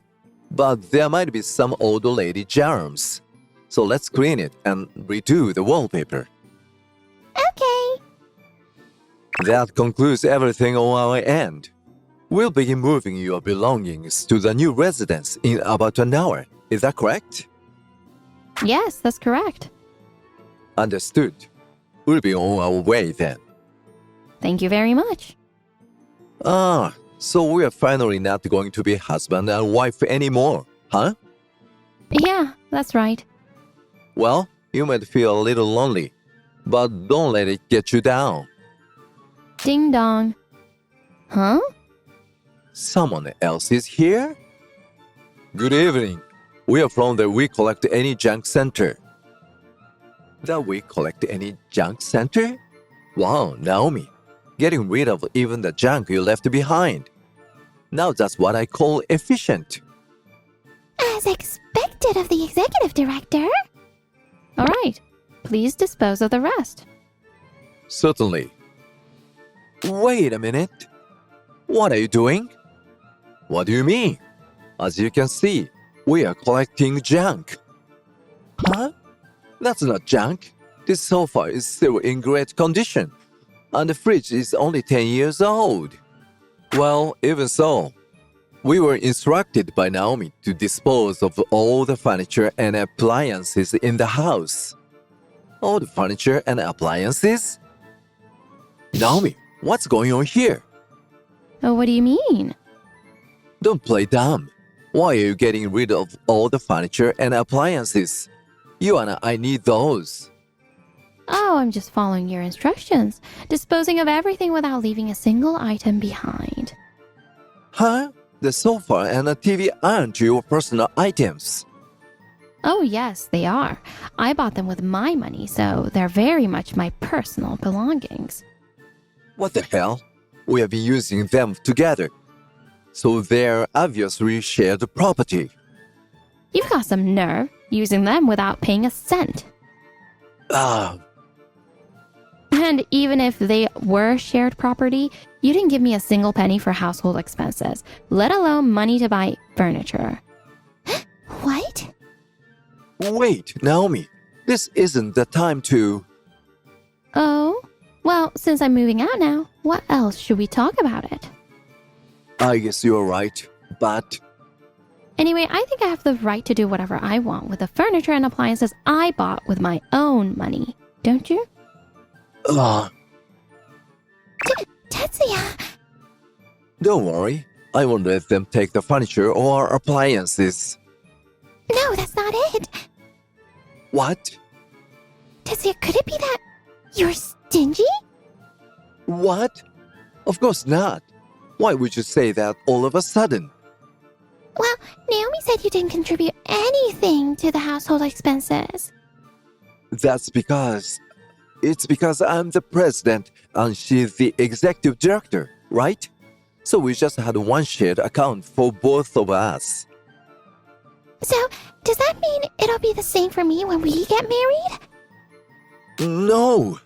but there might be some old lady germs. So let's clean it and redo the wallpaper. Okay. That concludes everything on our end. We'll begin moving your belongings to the new residence in about an hour. Is that correct? Yes, that's correct. Understood. We'll be on our way then. Thank you very much. Ah, so we are finally not going to be husband and wife anymore, huh? Yeah, that's right. Well, you might feel a little lonely, but don't let it get you down. Ding dong. Huh? Someone else is here? Good evening. We are from the We Collect Any Junk Center. The We Collect Any Junk Center? Wow, Naomi. Getting rid of even the junk you left behind. Now that's what I call efficient. As expected of the executive director. All right. Please dispose of the rest. Certainly. Wait a minute. What are you doing? What do you mean? As you can see, we are collecting junk. Huh? That's not junk. This sofa is still in great condition, and the fridge is only 10 years old. Well, even so, we were instructed by Naomi to dispose of all the furniture and appliances in the house. All the furniture and appliances? Naomi, what's going on here? Oh, what do you mean? Don't play dumb. Why are you getting rid of all the furniture and appliances? You and I need those. Oh, I'm just following your instructions, disposing of everything without leaving a single item behind. Huh? The sofa and the TV aren't your personal items. Oh, yes, they are. I bought them with my money, so they're very much my personal belongings. What the hell? We have been using them together. So they're obviously shared property. You've got some nerve using them without paying a cent. Ah, And even if they were shared property, you didn't give me a single penny for household expenses, let alone money to buy furniture. What? wait, Naomi. This isn't the time to... Oh? Well, since I'm moving out now, what else should we talk about it? I guess you're right, but... Anyway, I think I have the right to do whatever I want with the furniture and appliances I bought with my own money. Don't you? Tetsuya, Don't worry. I won't let them take the furniture or appliances. no, that's not it. What? Tetsuya, could it be that you're stingy? What? Of course not. Why would you say that all of a sudden? Well, Naomi said you didn't contribute anything to the household expenses. That's because... It's because I'm the president and she's the executive director, right? So we just had one shared account for both of us. So, does that mean it'll be the same for me when we get married? No!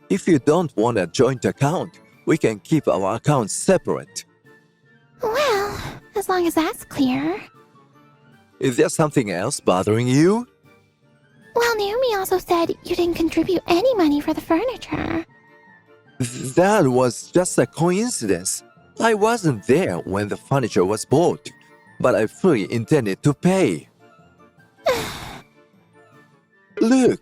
If you don't want a joint account, we can keep our accounts separate. Well, as long as that's clear. Is there something else bothering you? Well, Naomi also said you didn't contribute any money for the furniture. That was just a coincidence. I wasn't there when the furniture was bought, but I fully intended to pay. Look,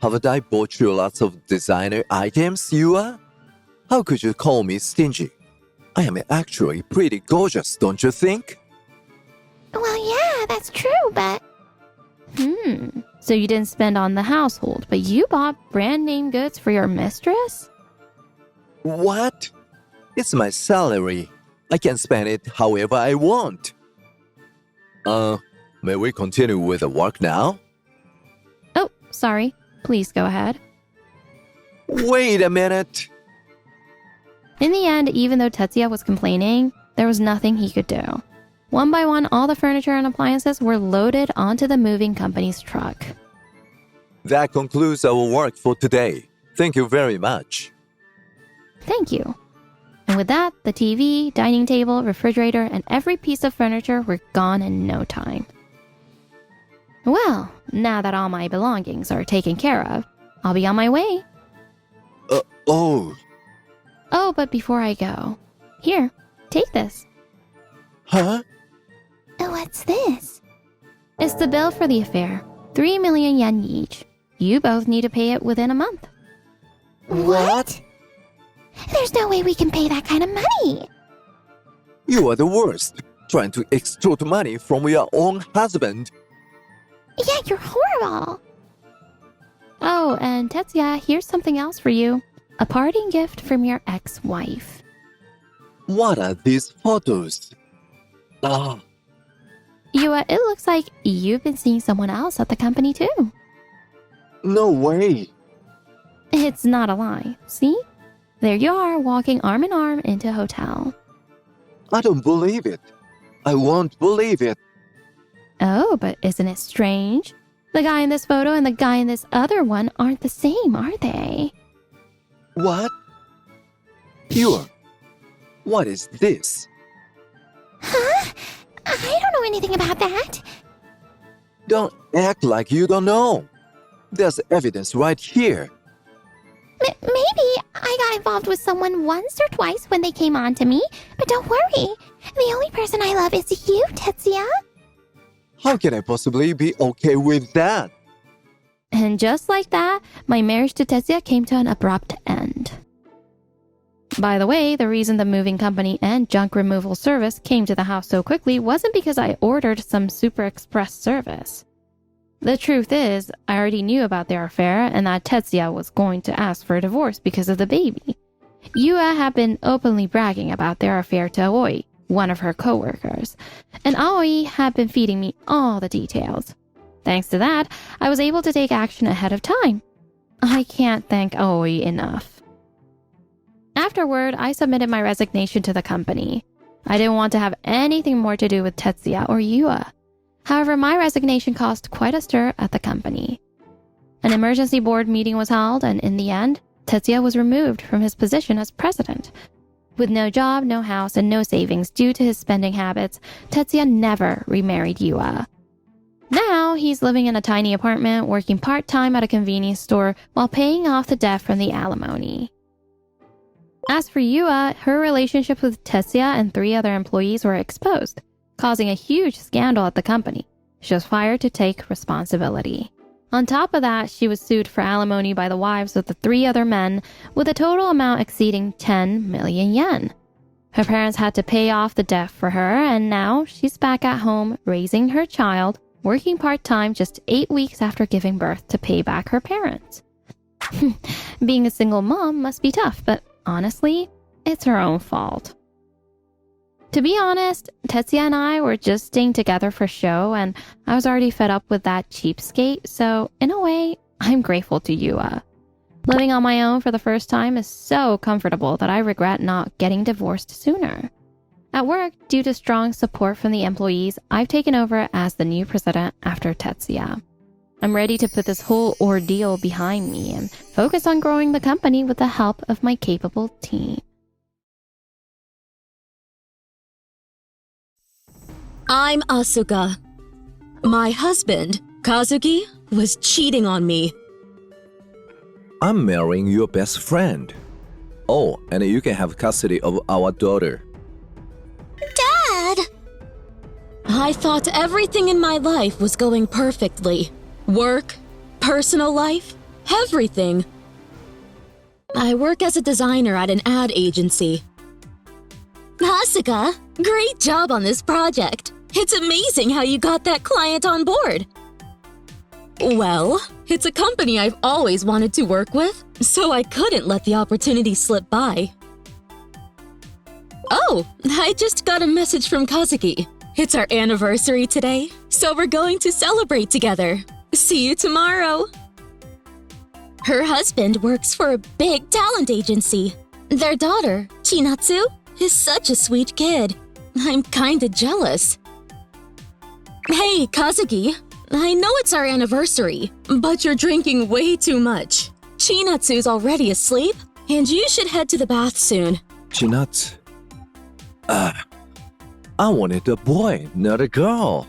haven't I bought you lots of designer items, Yua? How could you call me stingy? I am actually pretty gorgeous, don't you think? Well, yeah, that's true, but... So you didn't spend on the household, but you bought brand name goods for your mistress? What? It's my salary. I can spend it however I want. May we continue with the work now? Oh, sorry. Please go ahead. Wait a minute. In the end, even though Tetsuya was complaining, there was nothing he could do. One by one, all the furniture and appliances were loaded onto the moving company's truck. That concludes our work for today. Thank you very much. Thank you. And with that, the TV, dining table, refrigerator, and every piece of furniture were gone in no time. Well, now that all my belongings are taken care of, I'll be on my way. Oh. Oh, but before I go, here, take this. Huh? What's this? It's the bill for the affair. 3 million yen each. You both need to pay it within a month. What? There's no way we can pay that kind of money. You are the worst, trying to extort money from your own husband. Yeah, you're horrible. Oh, and Tetsuya, here's something else for you. A parting gift from your ex-wife. What are these photos? Yua, it looks like you've been seeing someone else at the company too. No way. It's not a lie. See? There you are, walking arm in arm into a hotel. I don't believe it. I won't believe it. Oh, but isn't it strange? The guy in this photo and the guy in this other one aren't the same, are they? What? Yua, what is this? Huh? I don't know anything about that. Don't act like you don't know. There's evidence right here. Maybe I got involved with someone once or twice when they came on to me, but don't worry. The only person I love is you, Tetsuya. How can I possibly be okay with that? And just like that, my marriage to Tetsuya came to an abrupt end. By the way, the reason the moving company and junk removal service came to the house so quickly wasn't because I ordered some super express service. The truth is, I already knew about their affair and that Tetsuya was going to ask for a divorce because of the baby. Yua had been openly bragging about their affair to Aoi, one of her co-workers, and Aoi had been feeding me all the details. Thanks to that, I was able to take action ahead of time. I can't thank Aoi enough. Afterward, I submitted my resignation to the company. I didn't want to have anything more to do with Tetsuya or Yua. However, my resignation caused quite a stir at the company. An emergency board meeting was held, and in the end, Tetsuya was removed from his position as president. With no job, no house, and no savings due to his spending habits, Tetsuya never remarried Yua. Now, he's living in a tiny apartment, working part-time at a convenience store while paying off the debt from the alimony. As for Yua, her relationship with Tetsuya and 3 other employees were exposed, causing a huge scandal at the company. She was fired to take responsibility. On top of that, she was sued for alimony by the wives of the 3 other men, with a total amount exceeding 10 million yen. Her parents had to pay off the debt for her, and now she's back at home raising her child, working part-time just 8 weeks after giving birth to pay back her parents. Being a single mom must be tough, but honestly, it's her own fault. To be honest, Tetsuya and I were just staying together for show, and I was already fed up with that cheapskate, so in a way, I'm grateful to Yua. Living on my own for the first time is so comfortable that I regret not getting divorced sooner. At work, due to strong support from the employees, I've taken over as the new president after Tetsuya. I'm ready to put this whole ordeal behind me and focus on growing the company with the help of my capable team. I'm Asuka. My husband, Kazuki, was cheating on me. I'm marrying your best friend. Oh, and you can have custody of our daughter. Dad! I thought everything in my life was going perfectly. Work, personal life, everything. I work as a designer at an ad agency. Asuka, great job on this project. It's amazing how you got that client on board. Well, it's a company I've always wanted to work with, so I couldn't let the opportunity slip by. Oh, I just got a message from Kazuki. It's our anniversary today, so we're going to celebrate together. See you tomorrow. Her husband works for a big talent agency. Their daughter, Chinatsu, is such a sweet kid. I'm kinda jealous. Hey, Kazuki, I know it's our anniversary, but you're drinking way too much. Chinatsu's already asleep, and you should head to the bath soon. Chinatsu. I wanted a boy, not a girl.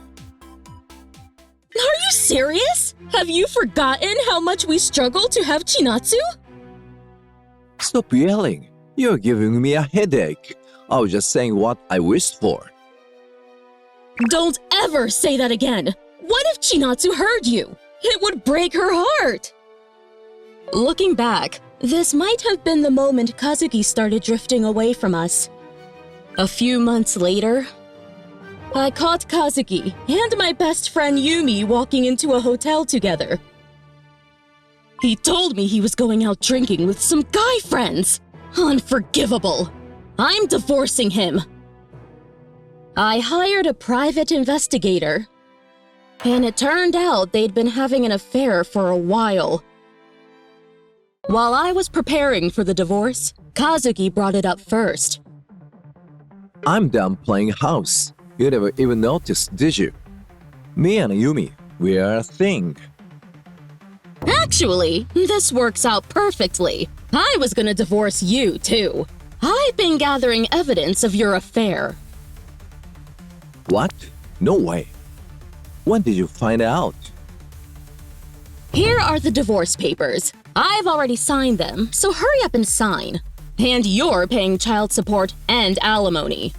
Are you serious? Have you forgotten how much we struggle to have Chinatsu? Stop yelling. You're giving me a headache. I was just saying what I wished for. Don't ever say that again. What if Chinatsu heard you? It would break her heart. Looking back, this might have been the moment Kazuki started drifting away from us. A few months later, I caught Kazuki and my best friend Yumi walking into a hotel together. He told me he was going out drinking with some guy friends. Unforgivable. I'm divorcing him. I hired a private investigator, and it turned out they'd been having an affair for a while. While I was preparing for the divorce, Kazuki brought it up first. I'm done playing house. You never even noticed, did you? Me and Yumi, we are a thing. Actually, this works out perfectly. I was gonna divorce you, too. I've been gathering evidence of your affair. What? No way. When did you find out? Here are the divorce papers. I've already signed them, so hurry up and sign. And you're paying child support and alimony.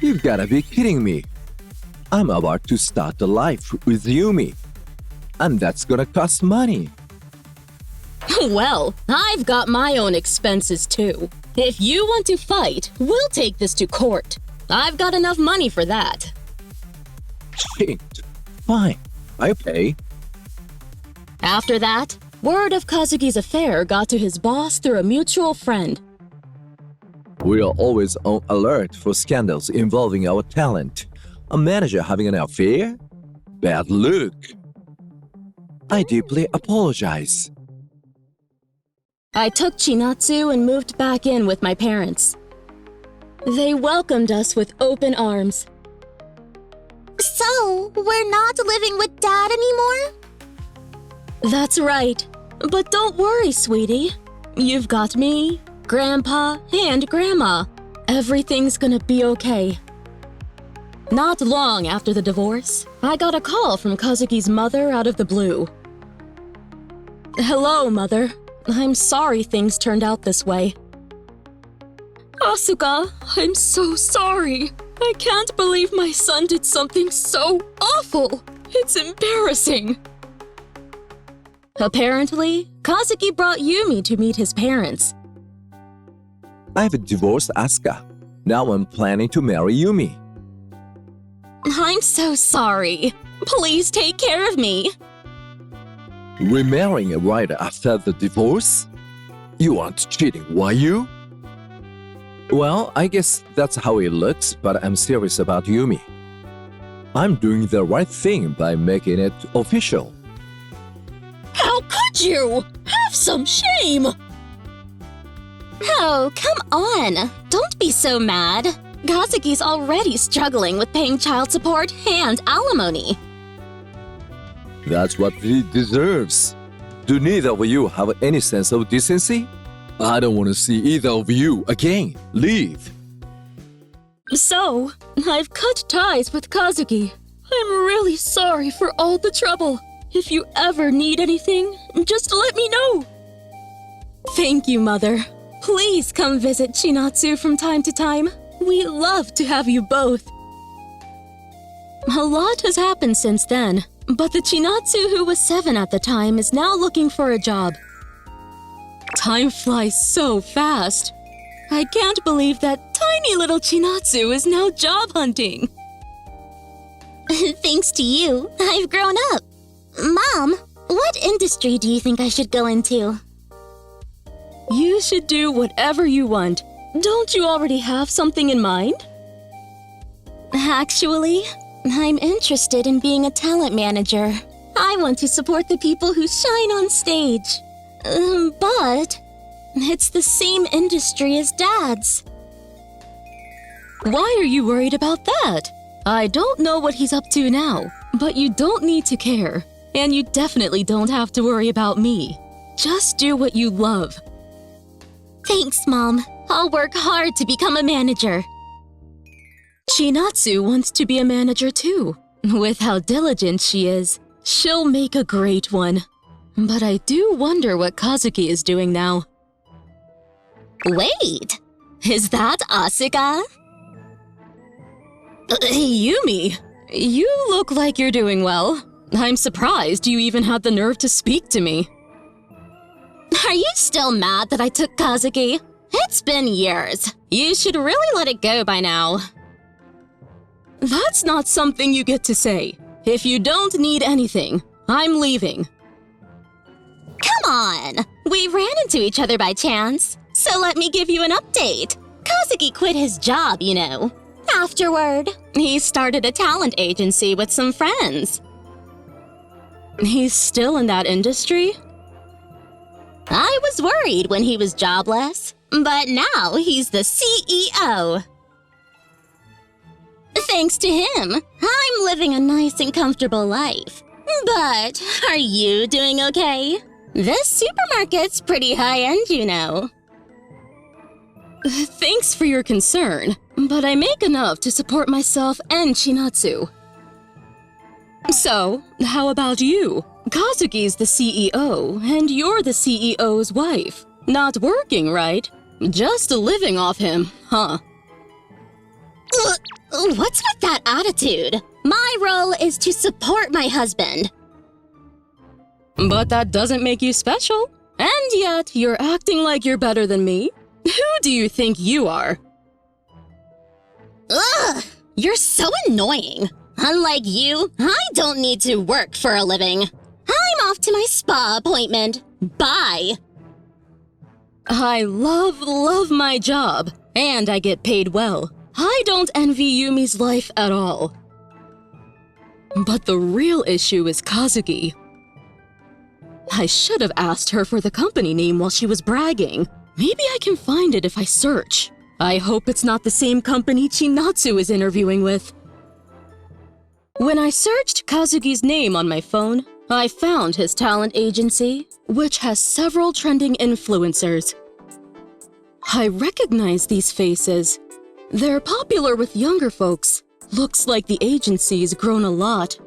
You gotta be kidding me. I'm about to start a life with Yumi. And that's gonna cost money. Well, I've got my own expenses too. If you want to fight, we'll take this to court. I've got enough money for that. Shit. Fine. I pay. After that, word of Kazuki's affair got to his boss through a mutual friend. We are always on alert for scandals involving our talent. A manager having an affair? Bad luck. I deeply apologize. I took Chinatsu and moved back in with my parents. They welcomed us with open arms. So, we're not living with Dad anymore? That's right. But don't worry, sweetie. You've got me, Grandpa, and Grandma. Everything's gonna be okay. Not long after the divorce, I got a call from Kazuki's mother out of the blue. Hello, Mother. I'm sorry things turned out this way. Asuka, I'm so sorry. I can't believe my son did something so awful. It's embarrassing. Apparently, Kazuki brought Yumi to meet his parents. I've divorced Asuka. Now I'm planning to marry Yumi. I'm so sorry. Please take care of me. Remarrying right after the divorce? You aren't cheating, were you? Well, I guess that's how it looks, but I'm serious about Yumi. I'm doing the right thing by making it official. How could you? Have some shame! Oh, come on. Don't be so mad. Kazuki's already struggling with paying child support and alimony. That's what he deserves. Do neither of you have any sense of decency? I don't want to see either of you again. Leave. So, I've cut ties with Kazuki. I'm really sorry for all the trouble. If you ever need anything, just let me know. Thank you, Mother. Please come visit Chinatsu from time to time. We love to have you both. A lot has happened since then, but the Chinatsu who was 7 at the time is now looking for a job. Time flies so fast. I can't believe that tiny little Chinatsu is now job hunting. Thanks to you, I've grown up. Mom, what industry do you think I should go into? You should do whatever you want. Don't you already have something in mind? Actually, I'm interested in being a talent manager. I want to support the people who shine on stage. But it's the same industry as Dad's. Why are you worried about that? I don't know what he's up to now, but you don't need to care. And you definitely don't have to worry about me. Just do what you love. Thanks, Mom. I'll work hard to become a manager. Chinatsu wants to be a manager too. With how diligent she is, she'll make a great one. But I do wonder what Kazuki is doing now. Wait, is that Asuka? Hey, Yumi, you look like you're doing well. I'm surprised you even had the nerve to speak to me. Are you still mad that I took Kazuki? It's been years. You should really let it go by now. That's not something you get to say. If you don't need anything, I'm leaving. Come on! We ran into each other by chance. So let me give you an update. Kazuki quit his job, you know. Afterward, he started a talent agency with some friends. He's still in that industry? I was worried when he was jobless, but now he's the CEO. Thanks to him, I'm living a nice and comfortable life. But are you doing okay? This supermarket's pretty high-end, you know. Thanks for your concern, but I make enough to support myself and Chinatsu. So, how about you? Kazuki's the CEO, and you're the CEO's wife. Not working, right? Just living off him, huh? What's with that attitude? My role is to support my husband. But that doesn't make you special. And yet, you're acting like you're better than me. Who do you think you are? Ugh! You're so annoying. Unlike you, I don't need to work for a living. I'm off to my spa appointment. Bye. I love my job, and I get paid well. I don't envy Yumi's life at all. But the real issue is Kazuki. I should have asked her for the company name while she was bragging. Maybe I can find it if I search. I hope it's not the same company Chinatsu is interviewing with. When I searched Kazuki's name on my phone, I found his talent agency, which has several trending influencers. I recognize these faces. They're popular with younger folks. Looks like the agency's grown a lot.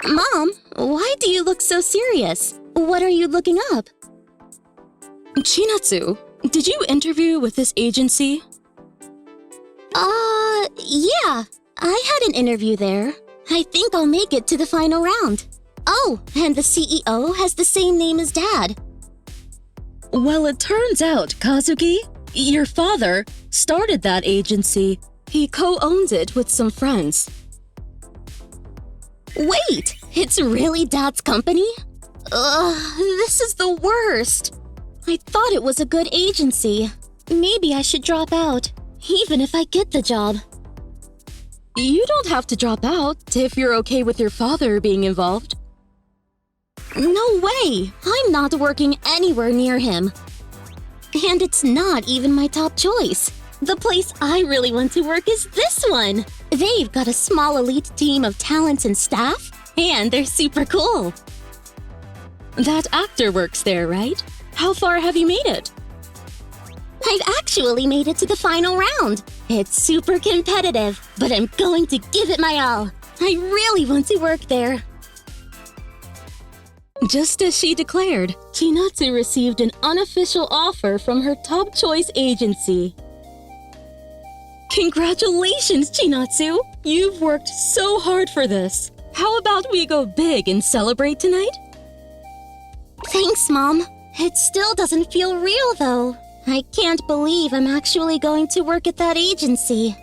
Mom, why do you look so serious? What are you looking up? Chinatsu, did you interview with this agency? Yeah, I had an interview there. I think I'll make it to the final round. Oh, and the CEO has the same name as Dad. Well, it turns out, Kazuki, your father started that agency. He co-owns it with some friends. Wait, it's really Dad's company? This is the worst. I thought it was a good agency. Maybe I should drop out, even if I get the job. You don't have to drop out if you're okay with your father being involved. No way! I'm not working anywhere near him. And it's not even my top choice. The place I really want to work is this one. They've got a small elite team of talents and staff, and they're super cool. That actor works there, right? How far have you made it? I've actually made it to the final round. It's super competitive, but I'm going to give it my all. I really want to work there. Just as she declared, Chinatsu received an unofficial offer from her top choice agency. Congratulations, Chinatsu! You've worked so hard for this. How about we go big and celebrate tonight? Thanks, Mom. It still doesn't feel real, though. I can't believe I'm actually going to work at that agency.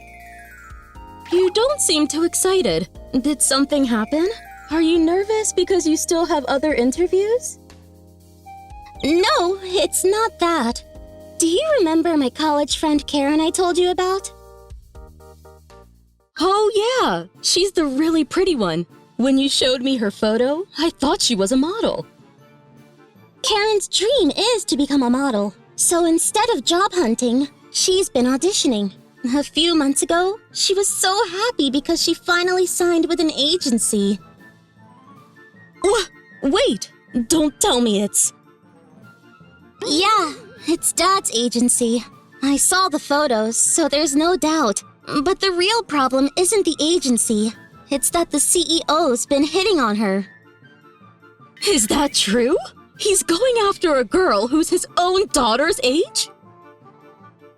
You don't seem too excited. Did something happen? Are you nervous because you still have other interviews? No, it's not that. Do you remember my college friend Karen I told you about? Oh yeah, she's the really pretty one. When you showed me her photo, I thought she was a model. Karen's dream is to become a model. So instead of job hunting, she's been auditioning. A few months ago, she was so happy because she finally signed with an agency. Wait, don't tell me it's... Yeah, it's Dad's agency. I saw the photos, so there's no doubt. But the real problem isn't the agency. It's that the CEO's been hitting on her. Is that true? He's going after a girl who's his own daughter's age?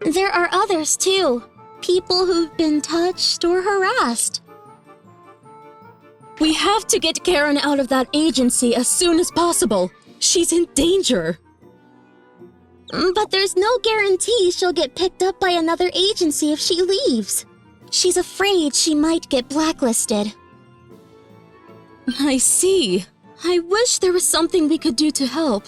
There are others too. People who've been touched or harassed. We have to get Karen out of that agency as soon as possible. She's in danger. But there's no guarantee she'll get picked up by another agency if she leaves. She's afraid she might get blacklisted. I see. I wish there was something we could do to help.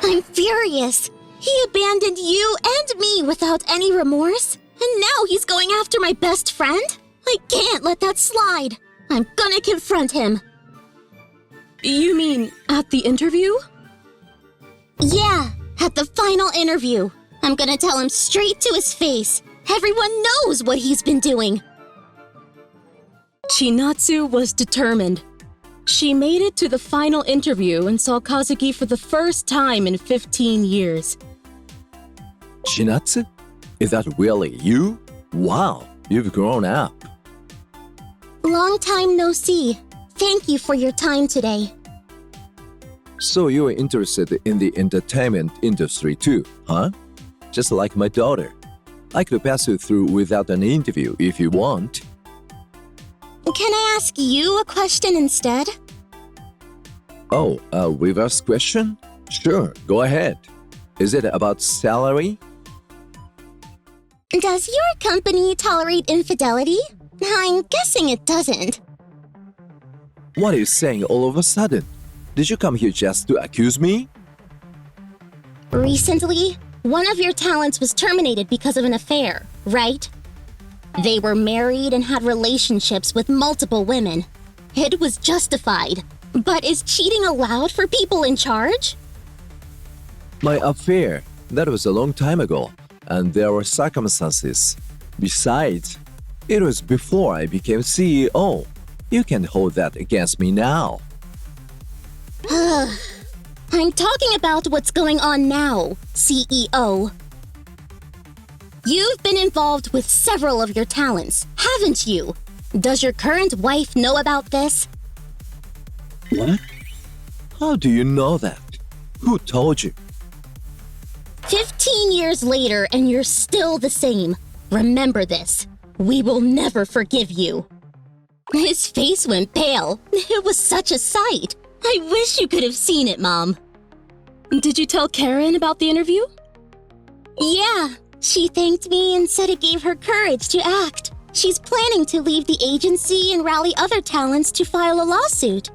I'm furious. He abandoned you and me without any remorse. And now he's going after my best friend? I can't let that slide. I'm gonna confront him. You mean at the interview? Yeah, at the final interview. I'm gonna tell him straight to his face. Everyone knows what he's been doing. Chinatsu was determined. She made it to the final interview and saw Kazuki for the first time in 15 years. Chinatsu? Is that really you? Wow, you've grown up. Long time no see. Thank you for your time today. So you're interested in the entertainment industry too, huh? Just like my daughter. I could pass you through without an interview if you want. Can I ask you a question instead? Oh, a reverse question? Sure, go ahead. Is it about salary? Does your company tolerate infidelity? I'm guessing it doesn't. What are you saying all of a sudden? Did you come here just to accuse me? Recently, one of your talents was terminated because of an affair, right? They were married and had relationships with multiple women. It was justified. But is cheating allowed for people in charge? My affair, that was a long time ago, and there were circumstances. Besides, it was before I became CEO. You can't hold that against me now. I'm talking about what's going on now, CEO. You've been involved with several of your talents, haven't you? Does your current wife know about this? What? How do you know that? Who told you? 15 years later and you're still the same. Remember this. We will never forgive you. His face went pale. It was such a sight. I wish you could have seen it, Mom. Did you tell Karen about the interview? Yeah, she thanked me and said it gave her courage to act. She's planning to leave the agency and rally other talents to file a lawsuit.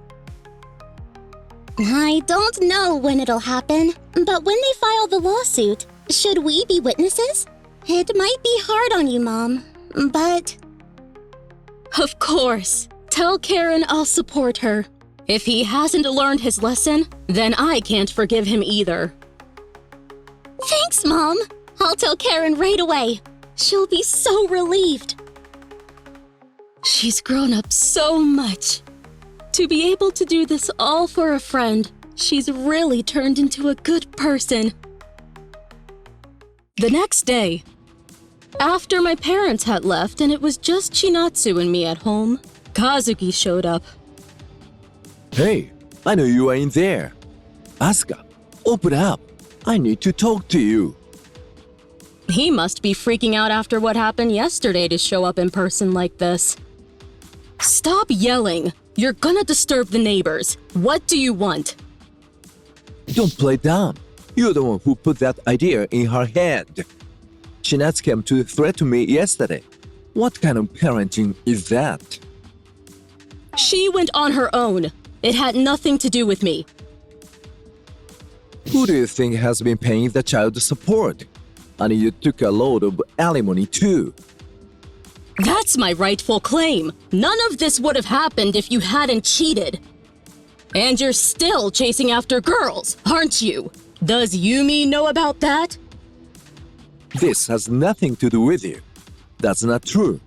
I don't know when it'll happen, but when they file the lawsuit, should we be witnesses? It might be hard on you, Mom, but... Of course. Tell Karen I'll support her. If he hasn't learned his lesson, then I can't forgive him either. Thanks, Mom. I'll tell Karen right away. She'll be so relieved. She's grown up so much. To be able to do this all for a friend, she's really turned into a good person. The next day, after my parents had left and it was just Chinatsu and me at home, Kazuki showed up. Hey, I know you are in there. Asuka, open up. I need to talk to you. He must be freaking out after what happened yesterday to show up in person like this. Stop yelling. You're gonna disturb the neighbors. What do you want? Don't play dumb. You're the one who put that idea in her head. Chinatsu came to threaten me yesterday. What kind of parenting is that? She went on her own. It had nothing to do with me. Who do you think has been paying the child support? And you took a load of alimony too. That's my rightful claim. None of this would have happened if you hadn't cheated. And you're still chasing after girls, aren't you? Does Yumi know about that? This has nothing to do with you. That's not true.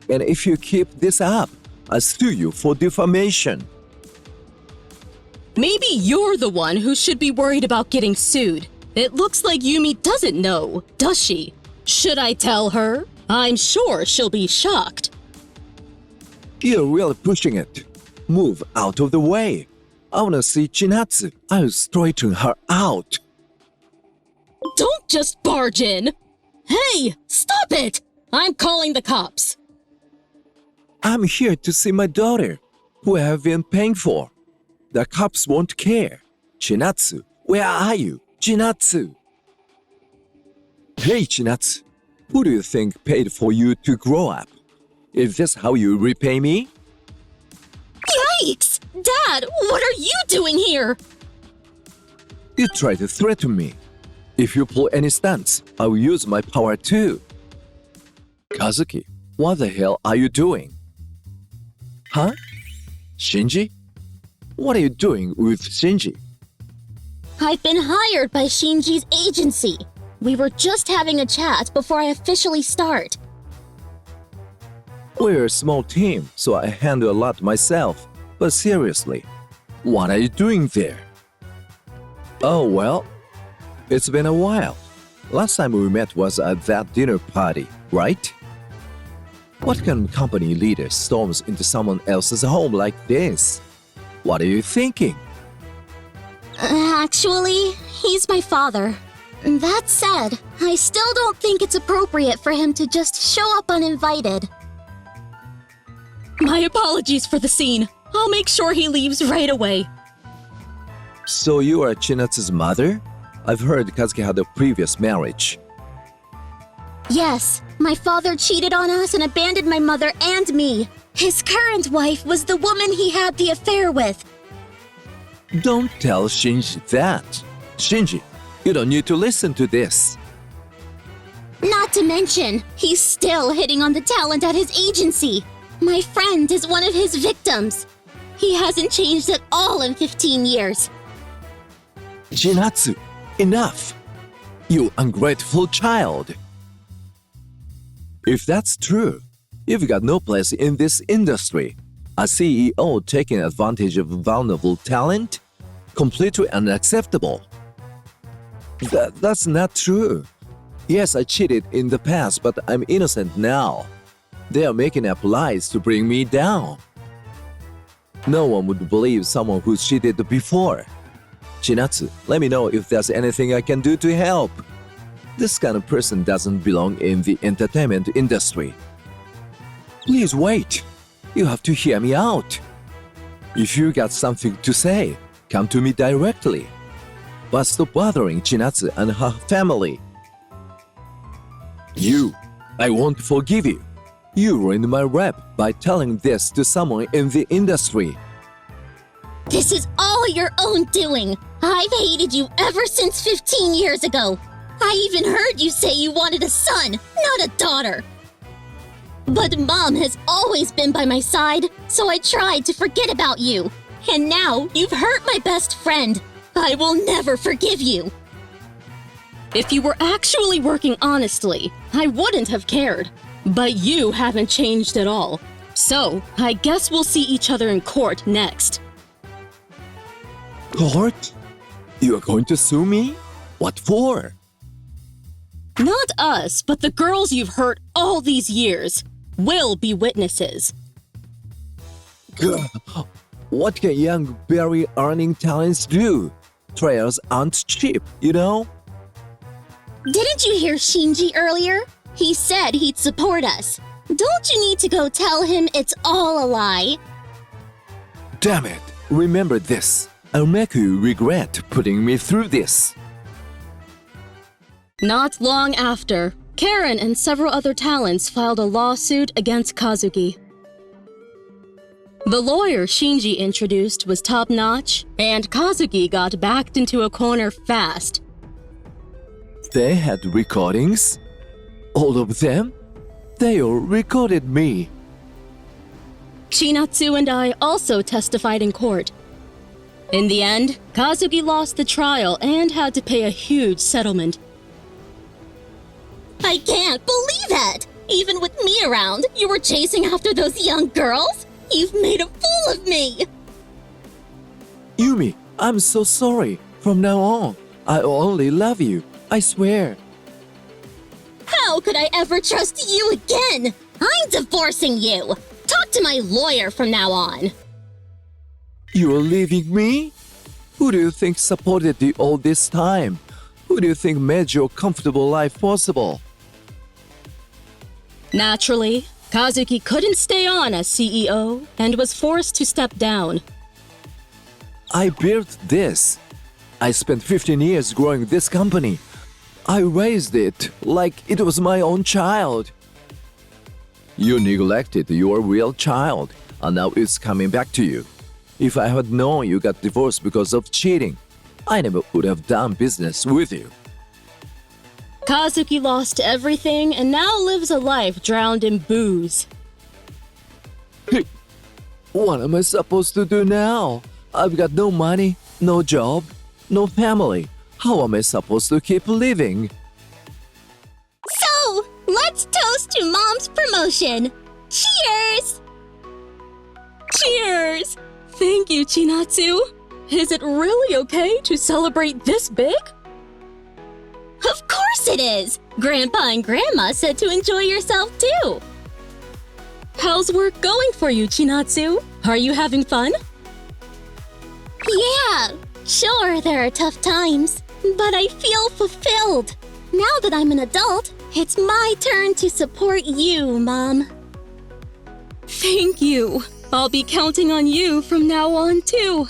And if you keep this up, I'll sue you for defamation. Maybe you're the one who should be worried about getting sued. It looks like Yumi doesn't know, does she? Should I tell her? I'm sure she'll be shocked. You're really pushing it. Move out of the way. I want to see Chinatsu. I'll straighten her out. Don't just barge in. Hey, stop it! I'm calling the cops. I'm here to see my daughter, who I have been paying for. The cops won't care. Chinatsu, where are you? Chinatsu! Hey, Chinatsu. Who do you think paid for you to grow up? Is this how you repay me? Yikes! Dad, what are you doing here? You try to threaten me. If you pull any stunts, I will use my power too. Kazuki, what the hell are you doing? Huh? Shinji? What are you doing with Shinji? I've been hired by Shinji's agency. We were just having a chat before I officially start. We're a small team, so I handle a lot myself. But seriously, what are you doing there? Oh, well, it's been a while. Last time we met was at that dinner party, right? What kind of company leader storms into someone else's home like this? What are you thinking? Actually, he's my father. That said, I still don't think it's appropriate for him to just show up uninvited. My apologies for the scene. I'll make sure he leaves right away. So you are Chinatsu's mother? I've heard Kazuki had a previous marriage. Yes, my father cheated on us and abandoned my mother and me. His current wife was the woman he had the affair with. Don't tell Shinji that. Shinji, you don't need to listen to this. Not to mention, he's still hitting on the talent at his agency. My friend is one of his victims. He hasn't changed at all in 15 years. Chinatsu, enough! You ungrateful child! If that's true, you've got no place in this industry. A CEO taking advantage of vulnerable talent? Completely unacceptable. That's not true. Yes, I cheated in the past, but I'm innocent now. They are making up lies to bring me down. No one would believe someone who's cheated before. Chinatsu, let me know if there's anything I can do to help. This kind of person doesn't belong in the entertainment industry. Please wait. You have to hear me out. If you got something to say, come to me directly. But stop bothering Chinatsu and her family. I won't forgive you. You ruined my rep by telling this to someone in the industry. This is all your own doing. I've hated you ever since 15 years ago. I even heard you say you wanted a son, not a daughter. But Mom has always been by my side, so I tried to forget about you. And now you've hurt my best friend. I will never forgive you. If you were actually working honestly, I wouldn't have cared. But you haven't changed at all. So, I guess we'll see each other in court next. Court? You are going to sue me? What for? Not us, but the girls you've hurt all these years will be witnesses. What can young, very earning talents do? Trials aren't cheap, you know? Didn't you hear Shinji earlier? He said he'd support us. Don't you need to go tell him it's all a lie? Damn it! Remember this. I'll make you regret putting me through this. Not long after, Karen and several other talents filed a lawsuit against Kazuki. The lawyer Shinji introduced was top-notch, and Kazuki got backed into a corner fast. They had recordings? All of them? They all recorded me. Chinatsu and I also testified in court. In the end, Kazuki lost the trial and had to pay a huge settlement. I can't believe that! Even with me around, you were chasing after those young girls? You've made a fool of me! Yumi, I'm so sorry. From now on, I only love you. I swear. How could I ever trust you again? I'm divorcing you! Talk to my lawyer from now on. You're leaving me? Who do you think supported you all this time? Who do you think made your comfortable life possible? Naturally, Kazuki couldn't stay on as CEO and was forced to step down. I built this. I spent 15 years growing this company. I raised it like it was my own child. You neglected your real child, and now it's coming back to you. If I had known you got divorced because of cheating, I never would have done business with you. Kazuki lost everything and now lives a life drowned in booze. What am I supposed to do now? I've got no money, no job, no family. How am I supposed to keep living? So, let's toast to Mom's promotion. Cheers! Cheers! Thank you, Chinatsu. Is it really okay to celebrate this big? Of course it is! Grandpa and Grandma said to enjoy yourself too. How's work going for you, Chinatsu? Are you having fun? Yeah, sure there are tough times, but I feel fulfilled. Now that I'm an adult, it's my turn to support you, Mom. Thank you. I'll be counting on you from now on too.